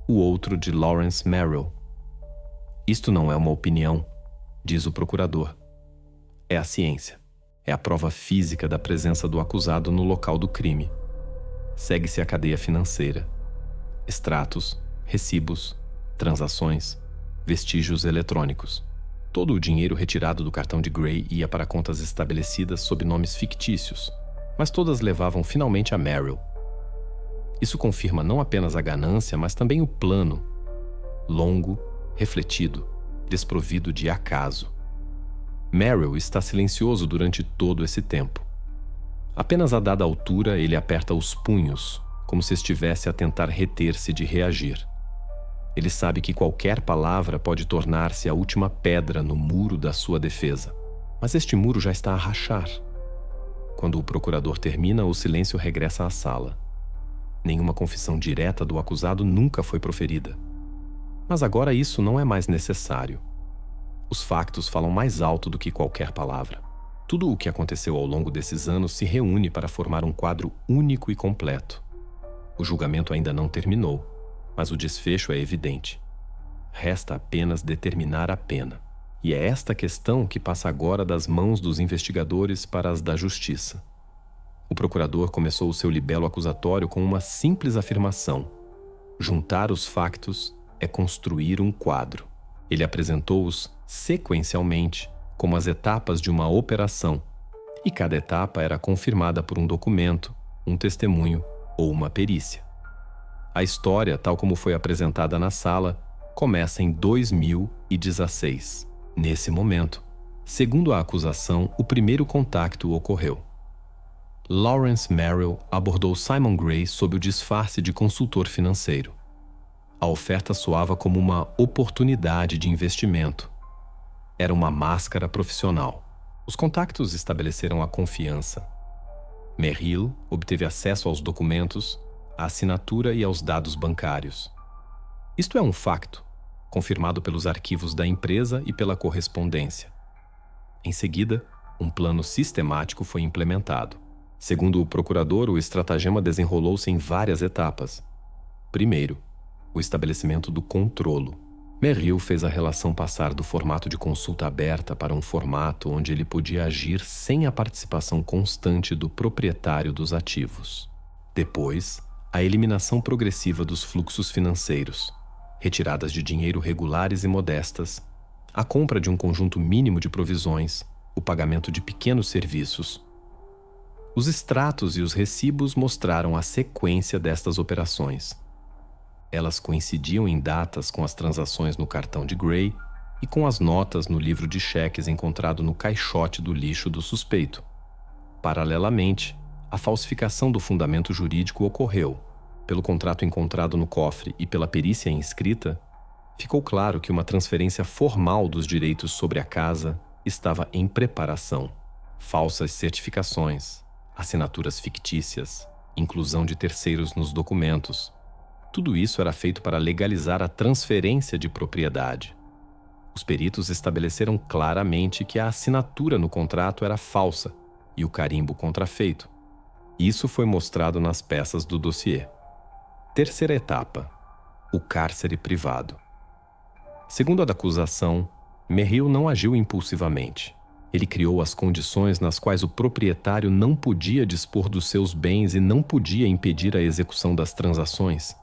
o outro de Lawrence Merrill. Isto não é uma opinião, diz o procurador. É a ciência. É a prova física da presença do acusado no local do crime. Segue-se a cadeia financeira. Extratos, recibos, transações, vestígios eletrônicos. Todo o dinheiro retirado do cartão de Gray ia para contas estabelecidas sob nomes fictícios, mas todas levavam finalmente a Merrill. Isso confirma não apenas a ganância, mas também o plano, longo, refletido, desprovido de acaso. Merrill está silencioso durante todo esse tempo. Apenas a dada altura, ele aperta os punhos, como se estivesse a tentar reter-se de reagir. Ele sabe que qualquer palavra pode tornar-se a última pedra no muro da sua defesa. Mas este muro já está a rachar. Quando o procurador termina, o silêncio regressa à sala. Nenhuma confissão direta do acusado nunca foi proferida. Mas agora isso não é mais necessário. Os factos falam mais alto do que qualquer palavra. Tudo o que aconteceu ao longo desses anos se reúne para formar um quadro único e completo. O julgamento ainda não terminou, mas o desfecho é evidente. Resta apenas determinar a pena. E é esta questão que passa agora das mãos dos investigadores para as da justiça. O procurador começou o seu libelo acusatório com uma simples afirmação: juntar os factos é construir um quadro. Ele apresentou-os sequencialmente como as etapas de uma operação, e cada etapa era confirmada por um documento, um testemunho ou uma perícia. A história, tal como foi apresentada na sala, começa em 2016. Nesse momento, segundo a acusação, o primeiro contato ocorreu. Lawrence Merrill abordou Simon Gray sob o disfarce de consultor financeiro. A oferta soava como uma oportunidade de investimento. Era uma máscara profissional. Os contactos estabeleceram a confiança. Merrill obteve acesso aos documentos, à assinatura e aos dados bancários. Isto é um facto, confirmado pelos arquivos da empresa e pela correspondência. Em seguida, um plano sistemático foi implementado. Segundo o procurador, o estratagema desenrolou-se em várias etapas. Primeiro, o estabelecimento do controlo. Merrill fez a relação passar do formato de consulta aberta para um formato onde ele podia agir sem a participação constante do proprietário dos ativos. Depois, a eliminação progressiva dos fluxos financeiros, retiradas de dinheiro regulares e modestas, a compra de um conjunto mínimo de provisões, o pagamento de pequenos serviços. Os extratos e os recibos mostraram a sequência destas operações. Elas coincidiam em datas com as transações no cartão de Gray e com as notas no livro de cheques encontrado no caixote do lixo do suspeito. Paralelamente, a falsificação do fundamento jurídico ocorreu. Pelo contrato encontrado no cofre e pela perícia em escrita, ficou claro que uma transferência formal dos direitos sobre a casa estava em preparação. Falsas certificações, assinaturas fictícias, inclusão de terceiros nos documentos. Tudo isso era feito para legalizar a transferência de propriedade. Os peritos estabeleceram claramente que a assinatura no contrato era falsa e o carimbo contrafeito. Isso foi mostrado nas peças do dossiê. Terceira etapa: o cárcere privado. Segundo a acusação, Merrill não agiu impulsivamente. Ele criou as condições nas quais o proprietário não podia dispor dos seus bens e não podia impedir a execução das transações.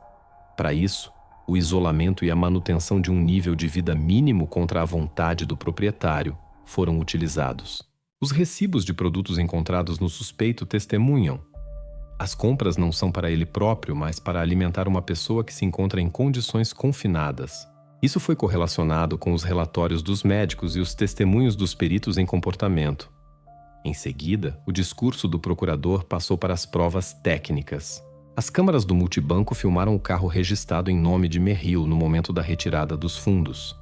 Para isso, o isolamento e a manutenção de um nível de vida mínimo contra a vontade do proprietário foram utilizados. Os recibos de produtos encontrados no suspeito testemunham. As compras não são para ele próprio, mas para alimentar uma pessoa que se encontra em condições confinadas. Isso foi correlacionado com os relatórios dos médicos e os testemunhos dos peritos em comportamento. Em seguida, o discurso do procurador passou para as provas técnicas. As câmaras do multibanco filmaram o carro registrado em nome de Merrill no momento da retirada dos fundos.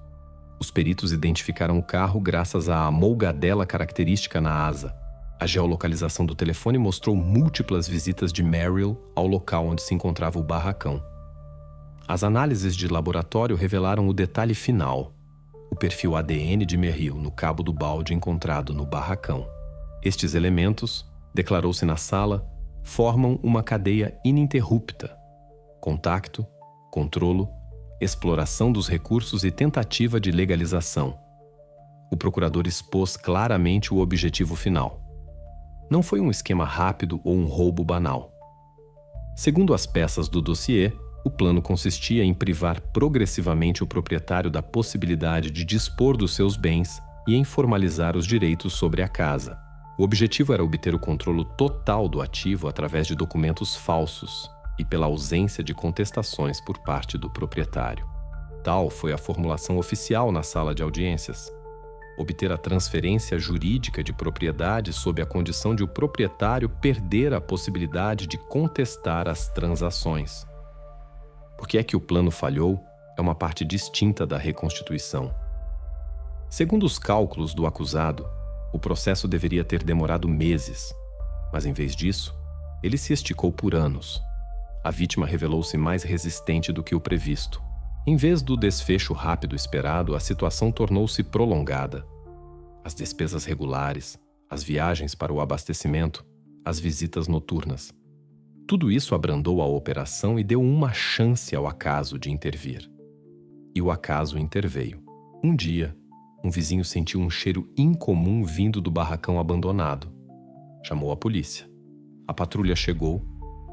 Os peritos identificaram o carro graças à amolgadela característica na asa. A geolocalização do telefone mostrou múltiplas visitas de Merrill ao local onde se encontrava o barracão. As análises de laboratório revelaram o detalhe final: o perfil ADN de Merrill no cabo do balde encontrado no barracão. Estes elementos, declarou-se na sala, formam uma cadeia ininterrupta: contacto, controlo, exploração dos recursos e tentativa de legalização. O procurador expôs claramente o objetivo final. Não foi um esquema rápido ou um roubo banal. Segundo as peças do dossiê, o plano consistia em privar progressivamente o proprietário da possibilidade de dispor dos seus bens e em formalizar os direitos sobre a casa. O objetivo era obter o controle total do ativo através de documentos falsos e pela ausência de contestações por parte do proprietário. Tal foi a formulação oficial na sala de audiências. obter a transferência jurídica de propriedade sob a condição de o proprietário perder a possibilidade de contestar as transações. Por que é que o plano falhou é uma parte distinta da reconstituição. Segundo os cálculos do acusado, o processo deveria ter demorado meses, mas em vez disso, ele se esticou por anos. A vítima revelou-se mais resistente do que o previsto. Em vez do desfecho rápido esperado, a situação tornou-se prolongada. As despesas regulares, as viagens para o abastecimento, as visitas noturnas. Tudo isso abrandou a operação e deu uma chance ao acaso de intervir. E o acaso interveio. Um dia, um vizinho sentiu um cheiro incomum vindo do barracão abandonado. Chamou a polícia. A patrulha chegou,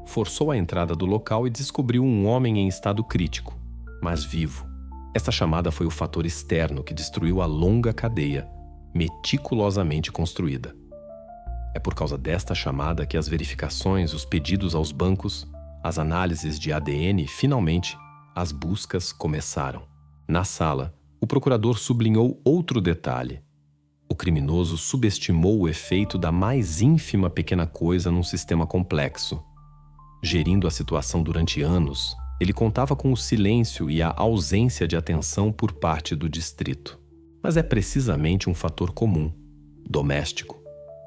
forçou a entrada do local e descobriu um homem em estado crítico, mas vivo. Esta chamada foi o fator externo que destruiu a longa cadeia, meticulosamente construída. É por causa desta chamada que as verificações, os pedidos aos bancos, as análises de ADN e, finalmente, as buscas começaram. Na sala, o procurador sublinhou outro detalhe. O criminoso subestimou o efeito da mais ínfima pequena coisa num sistema complexo. Gerindo a situação durante anos, ele contava com o silêncio e a ausência de atenção por parte do distrito. Mas é precisamente um fator comum, doméstico,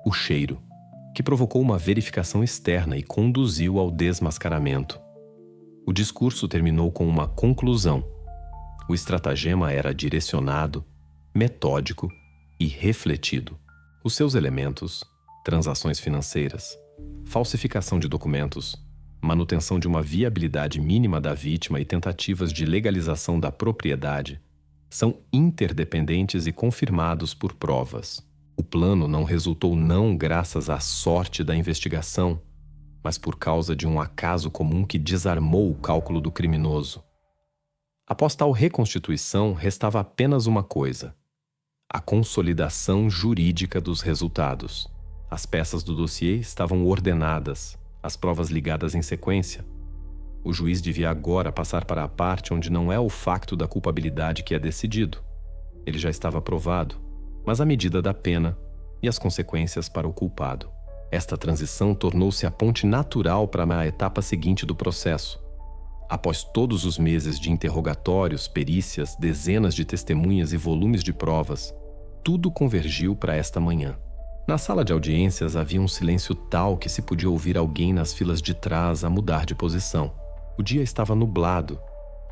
o cheiro, que provocou uma verificação externa e conduziu ao desmascaramento. O discurso terminou com uma conclusão. O estratagema era direcionado, metódico e refletido. Os seus elementos, transações financeiras, falsificação de documentos, manutenção de uma viabilidade mínima da vítima e tentativas de legalização da propriedade, são interdependentes e confirmados por provas. O plano não resultou não graças à sorte da investigação, mas por causa de um acaso comum que desarmou o cálculo do criminoso. Após tal reconstituição, restava apenas uma coisa: a consolidação jurídica dos resultados. As peças do dossiê estavam ordenadas, as provas ligadas em sequência. O juiz devia agora passar para a parte onde não é o facto da culpabilidade que é decidido. Ele já estava provado, mas a medida da pena e as consequências para o culpado. Esta transição tornou-se a ponte natural para a etapa seguinte do processo. Após todos os meses de interrogatórios, perícias, dezenas de testemunhas e volumes de provas, tudo convergiu para esta manhã. Na sala de audiências havia um silêncio tal que se podia ouvir alguém nas filas de trás a mudar de posição. O dia estava nublado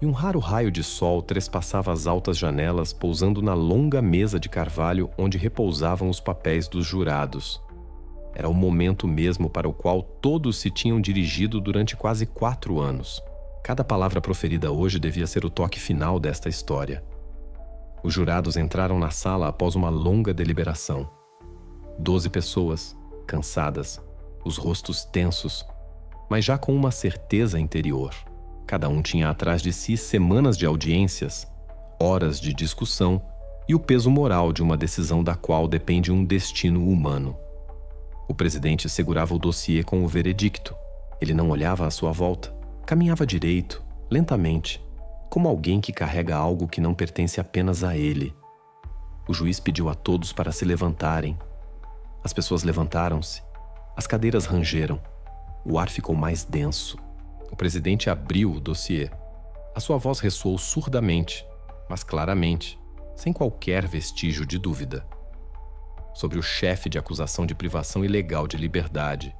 e um raro raio de sol trespassava as altas janelas, pousando na longa mesa de carvalho onde repousavam os papéis dos jurados. Era o momento mesmo para o qual todos se tinham dirigido durante quase 4 anos. Cada palavra proferida hoje devia ser o toque final desta história. Os jurados entraram na sala após uma longa deliberação. 12 pessoas, cansadas, os rostos tensos, mas já com uma certeza interior. Cada um tinha atrás de si semanas de audiências, horas de discussão e o peso moral de uma decisão da qual depende um destino humano. O presidente segurava o dossiê com o veredicto. Ele não olhava à sua volta. Caminhava direito, lentamente, como alguém que carrega algo que não pertence apenas a ele. O juiz pediu a todos para se levantarem. As pessoas levantaram-se. As cadeiras rangeram. O ar ficou mais denso. O presidente abriu o dossiê. A sua voz ressoou surdamente, mas claramente, sem qualquer vestígio de dúvida. Sobre o chefe de acusação de privação ilegal de liberdade,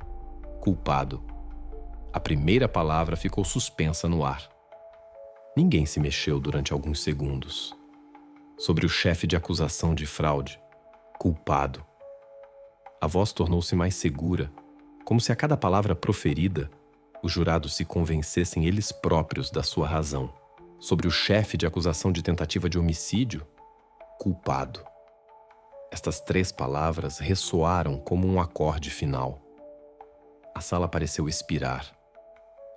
culpado. A primeira palavra ficou suspensa no ar. Ninguém se mexeu durante alguns segundos. Sobre o chefe de acusação de fraude, culpado. A voz tornou-se mais segura, como se a cada palavra proferida, os jurados se convencessem eles próprios da sua razão. Sobre o chefe de acusação de tentativa de homicídio, culpado. Estas 3 palavras ressoaram como um acorde final. A sala pareceu expirar.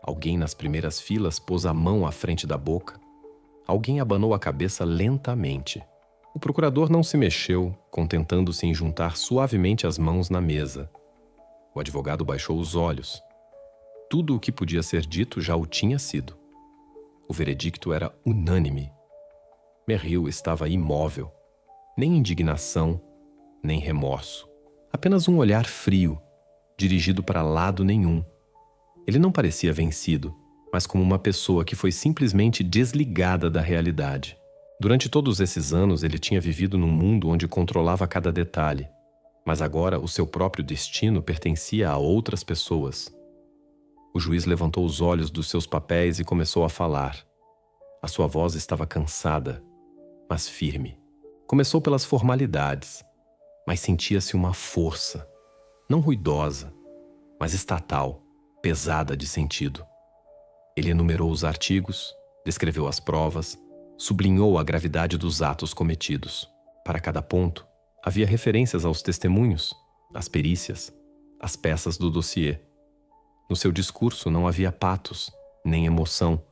Alguém nas primeiras filas pôs a mão à frente da boca. Alguém abanou a cabeça lentamente. O procurador não se mexeu, contentando-se em juntar suavemente as mãos na mesa. O advogado baixou os olhos. Tudo o que podia ser dito já o tinha sido. O veredicto era unânime. Merrill estava imóvel. Nem indignação, nem remorso. Apenas um olhar frio, dirigido para lado nenhum. Ele não parecia vencido, mas como uma pessoa que foi simplesmente desligada da realidade. Durante todos esses anos, ele tinha vivido num mundo onde controlava cada detalhe, mas agora o seu próprio destino pertencia a outras pessoas. O juiz levantou os olhos dos seus papéis e começou a falar. A sua voz estava cansada, mas firme. Começou pelas formalidades, mas sentia-se uma força, não ruidosa, mas estatal, pesada de sentido. Ele enumerou os artigos, descreveu as provas, sublinhou a gravidade dos atos cometidos. Para cada ponto, havia referências aos testemunhos, às perícias, às peças do dossiê. No seu discurso não havia patos, nem emoção,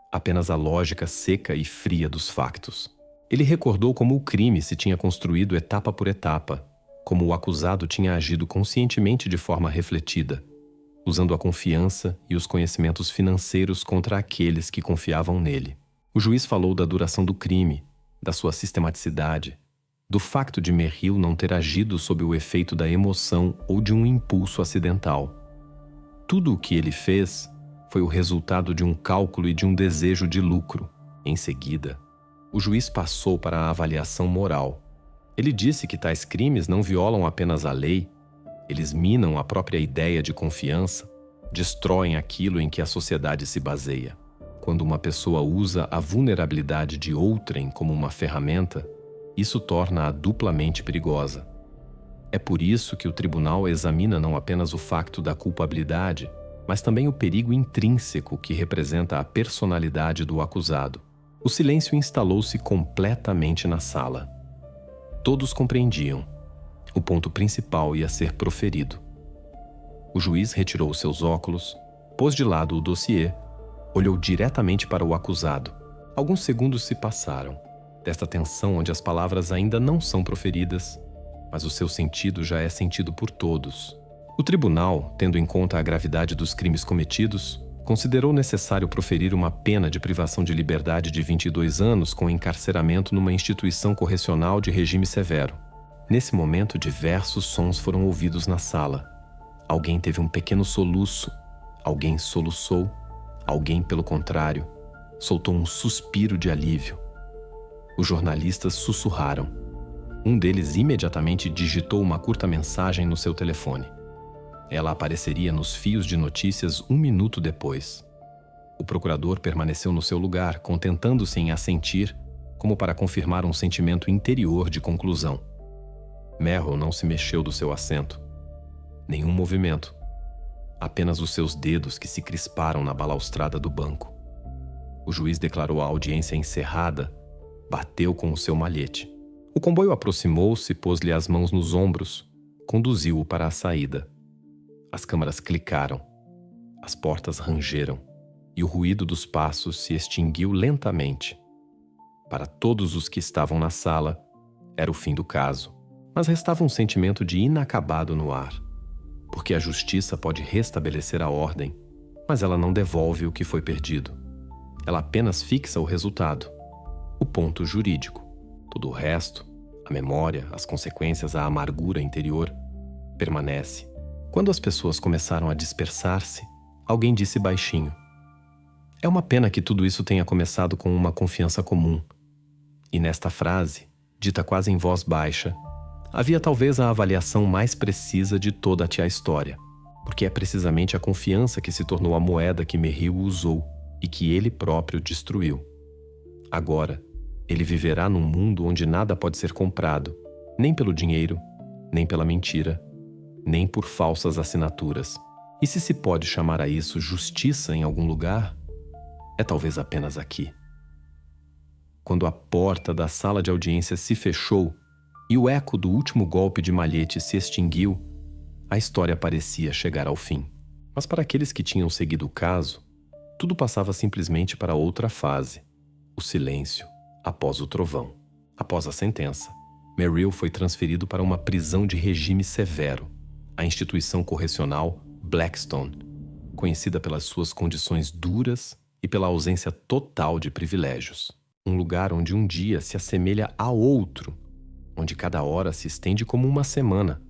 apenas a lógica seca e fria dos factos. Ele recordou como o crime se tinha construído etapa por etapa, como o acusado tinha agido conscientemente de forma refletida, usando a confiança e os conhecimentos financeiros contra aqueles que confiavam nele. O juiz falou da duração do crime, da sua sistematicidade, do facto de Merrill não ter agido sob o efeito da emoção ou de um impulso acidental. Tudo o que ele fez foi o resultado de um cálculo e de um desejo de lucro. Em seguida, o juiz passou para a avaliação moral. Ele disse que tais crimes não violam apenas a lei, eles minam a própria ideia de confiança, destroem aquilo em que a sociedade se baseia. Quando uma pessoa usa a vulnerabilidade de outrem como uma ferramenta, isso torna-a duplamente perigosa. É por isso que o tribunal examina não apenas o facto da culpabilidade, mas também o perigo intrínseco que representa a personalidade do acusado. O silêncio instalou-se completamente na sala. Todos compreendiam. O ponto principal ia ser proferido. O juiz retirou seus óculos, pôs de lado o dossiê, olhou diretamente para o acusado. Alguns segundos se passaram, desta tensão onde as palavras ainda não são proferidas, mas o seu sentido já é sentido por todos. O tribunal, tendo em conta a gravidade dos crimes cometidos, considerou necessário proferir uma pena de privação de liberdade de 22 anos com encarceramento numa instituição correcional de regime severo. Nesse momento, diversos sons foram ouvidos na sala. Alguém teve um pequeno soluço, alguém soluçou, alguém, pelo contrário, soltou um suspiro de alívio. Os jornalistas sussurraram. Um deles imediatamente digitou uma curta mensagem no seu telefone. Ela apareceria nos fios de notícias 1 minuto depois. O procurador permaneceu no seu lugar, contentando-se em assentir, como para confirmar um sentimento interior de conclusão. Merrill não se mexeu do seu assento. Nenhum movimento. Apenas os seus dedos que se crisparam na balaustrada do banco. O juiz declarou a audiência encerrada, bateu com o seu malhete. O comboio aproximou-se, pôs-lhe as mãos nos ombros, conduziu-o para a saída. As câmaras clicaram, as portas rangeram e o ruído dos passos se extinguiu lentamente. Para todos os que estavam na sala, era o fim do caso, mas restava um sentimento de inacabado no ar, porque a justiça pode restabelecer a ordem, mas ela não devolve o que foi perdido. Ela apenas fixa o resultado, o ponto jurídico. Todo o resto, a memória, as consequências, a amargura interior, permanece. Quando as pessoas começaram a dispersar-se, alguém disse baixinho: "É uma pena que tudo isso tenha começado com uma confiança comum." E nesta frase, dita quase em voz baixa, havia talvez a avaliação mais precisa de toda a história, porque é precisamente a confiança que se tornou a moeda que Merrill usou e que ele próprio destruiu. Agora, ele viverá num mundo onde nada pode ser comprado, nem pelo dinheiro, nem pela mentira, nem por falsas assinaturas. E se pode chamar a isso justiça em algum lugar, é talvez apenas aqui. Quando a porta da sala de audiência se fechou e o eco do último golpe de malhete se extinguiu, a história parecia chegar ao fim. Mas para aqueles que tinham seguido o caso, tudo passava simplesmente para outra fase: o silêncio após o trovão. Após a sentença, Merrill foi transferido para uma prisão de regime severo, a instituição correcional Blackstone, conhecida pelas suas condições duras e pela ausência total de privilégios. Um lugar onde um dia se assemelha a outro onde cada hora se estende como uma semana.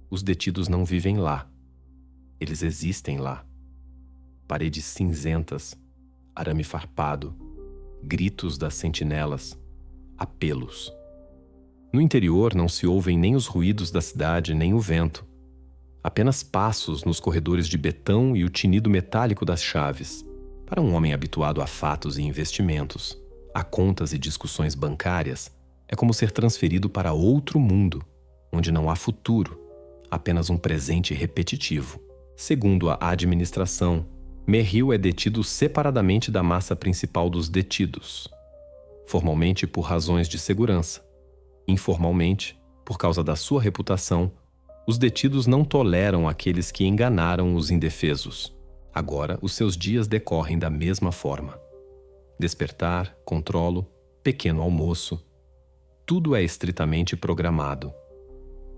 Os detidos não vivem lá. Eles existem lá. Paredes cinzentas, arame farpado, gritos das sentinelas, apelos. No interior não se ouvem nem os ruídos da cidade, nem o vento. Apenas passos nos corredores de betão e o tinido metálico das chaves. Para um homem habituado a fatos e investimentos, a contas e discussões bancárias, é como ser transferido para outro mundo, onde não há futuro, apenas um presente repetitivo. Segundo a administração, Merrill é detido separadamente da massa principal dos detidos. Formalmente por razões de segurança. Informalmente, por causa da sua reputação, os detidos não toleram aqueles que enganaram os indefesos. Agora, os seus dias decorrem da mesma forma. Despertar, controlo, pequeno almoço. Tudo é estritamente programado.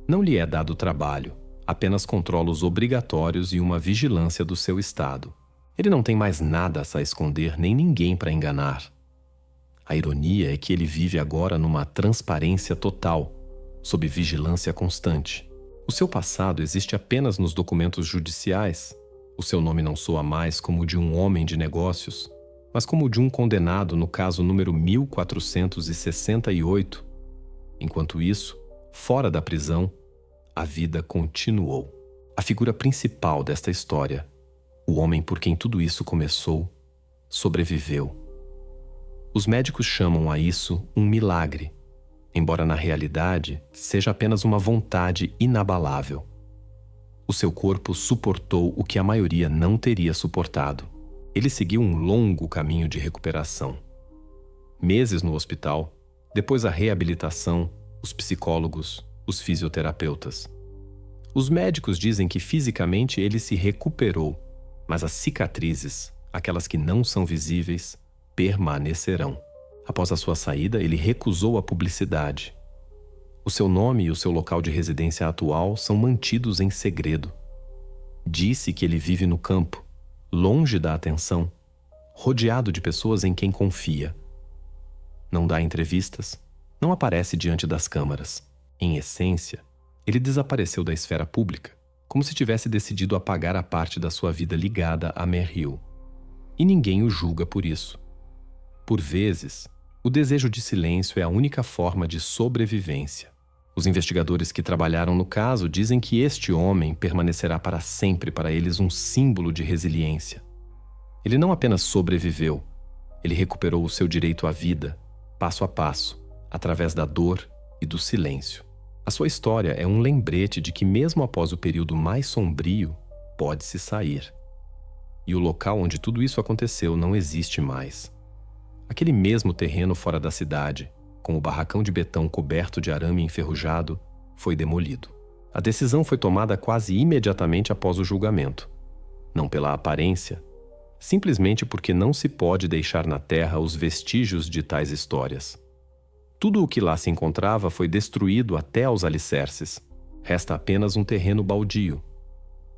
Não lhe é dado trabalho, apenas controlos obrigatórios e uma vigilância do seu estado. Ele não tem mais nada a esconder nem ninguém para enganar. A ironia é que ele vive agora numa transparência total, sob vigilância constante. O seu passado existe apenas nos documentos judiciais. O seu nome não soa mais como o de um homem de negócios, mas como o de um condenado no caso número 1468. Enquanto isso, fora da prisão, a vida continuou. A figura principal desta história, o homem por quem tudo isso começou, sobreviveu. Os médicos chamam a isso um milagre, embora na realidade seja apenas uma vontade inabalável. O seu corpo suportou o que a maioria não teria suportado. Ele seguiu um longo caminho de recuperação. Meses no hospital, depois a reabilitação, os psicólogos, os fisioterapeutas. Os médicos dizem que fisicamente ele se recuperou, mas as cicatrizes, aquelas que não são visíveis, permanecerão. Após a sua saída, ele recusou a publicidade. O seu nome e o seu local de residência atual são mantidos em segredo. Disse que ele vive no campo, longe da atenção, rodeado de pessoas em quem confia. Não dá entrevistas, não aparece diante das câmaras. Em essência, ele desapareceu da esfera pública, como se tivesse decidido apagar a parte da sua vida ligada a Merrill. E ninguém o julga por isso. Por vezes, o desejo de silêncio é a única forma de sobrevivência. Os investigadores que trabalharam no caso dizem que este homem permanecerá para sempre para eles um símbolo de resiliência. Ele não apenas sobreviveu, ele recuperou o seu direito à vida, passo a passo, através da dor e do silêncio. A sua história é um lembrete de que mesmo após o período mais sombrio, pode-se sair. E o local onde tudo isso aconteceu não existe mais. Aquele mesmo terreno fora da cidade, com o barracão de betão coberto de arame enferrujado, foi demolido. A decisão foi tomada quase imediatamente após o julgamento. Não pela aparência, simplesmente porque não se pode deixar na terra os vestígios de tais histórias. Tudo o que lá se encontrava foi destruído até aos alicerces. Resta apenas um terreno baldio.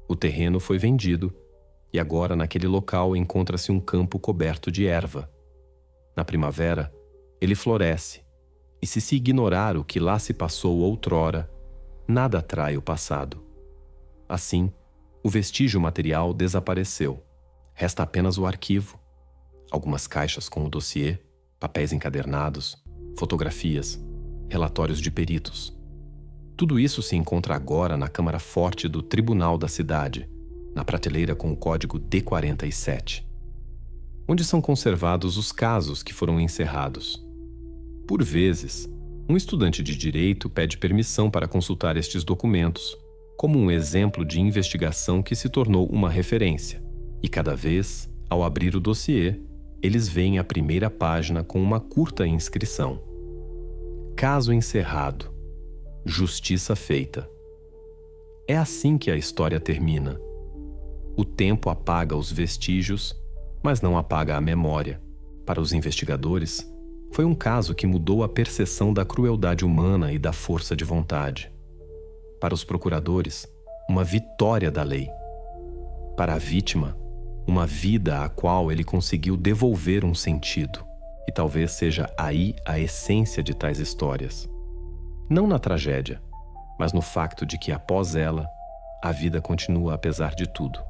O terreno foi vendido e agora naquele local encontra-se um campo coberto de erva. Na primavera, ele floresce, e se ignorar o que lá se passou outrora, nada atrai o passado. Assim, o vestígio material desapareceu. Resta apenas o arquivo, algumas caixas com o dossiê, papéis encadernados, fotografias, relatórios de peritos. Tudo isso se encontra agora na Câmara Forte do Tribunal da cidade, na prateleira com o código D47. Onde são conservados os casos que foram encerrados. Por vezes, um estudante de direito pede permissão para consultar estes documentos, como um exemplo de investigação que se tornou uma referência. E cada vez, ao abrir o dossiê, eles veem a primeira página com uma curta inscrição. Caso encerrado. Justiça feita. É assim que a história termina. O tempo apaga os vestígios, mas não apaga a memória. Para os investigadores, foi um caso que mudou a percepção da crueldade humana e da força de vontade. Para os procuradores, uma vitória da lei. Para a vítima, uma vida à qual ele conseguiu devolver um sentido. E talvez seja aí a essência de tais histórias. Não na tragédia, mas no facto de que após ela, a vida continua apesar de tudo.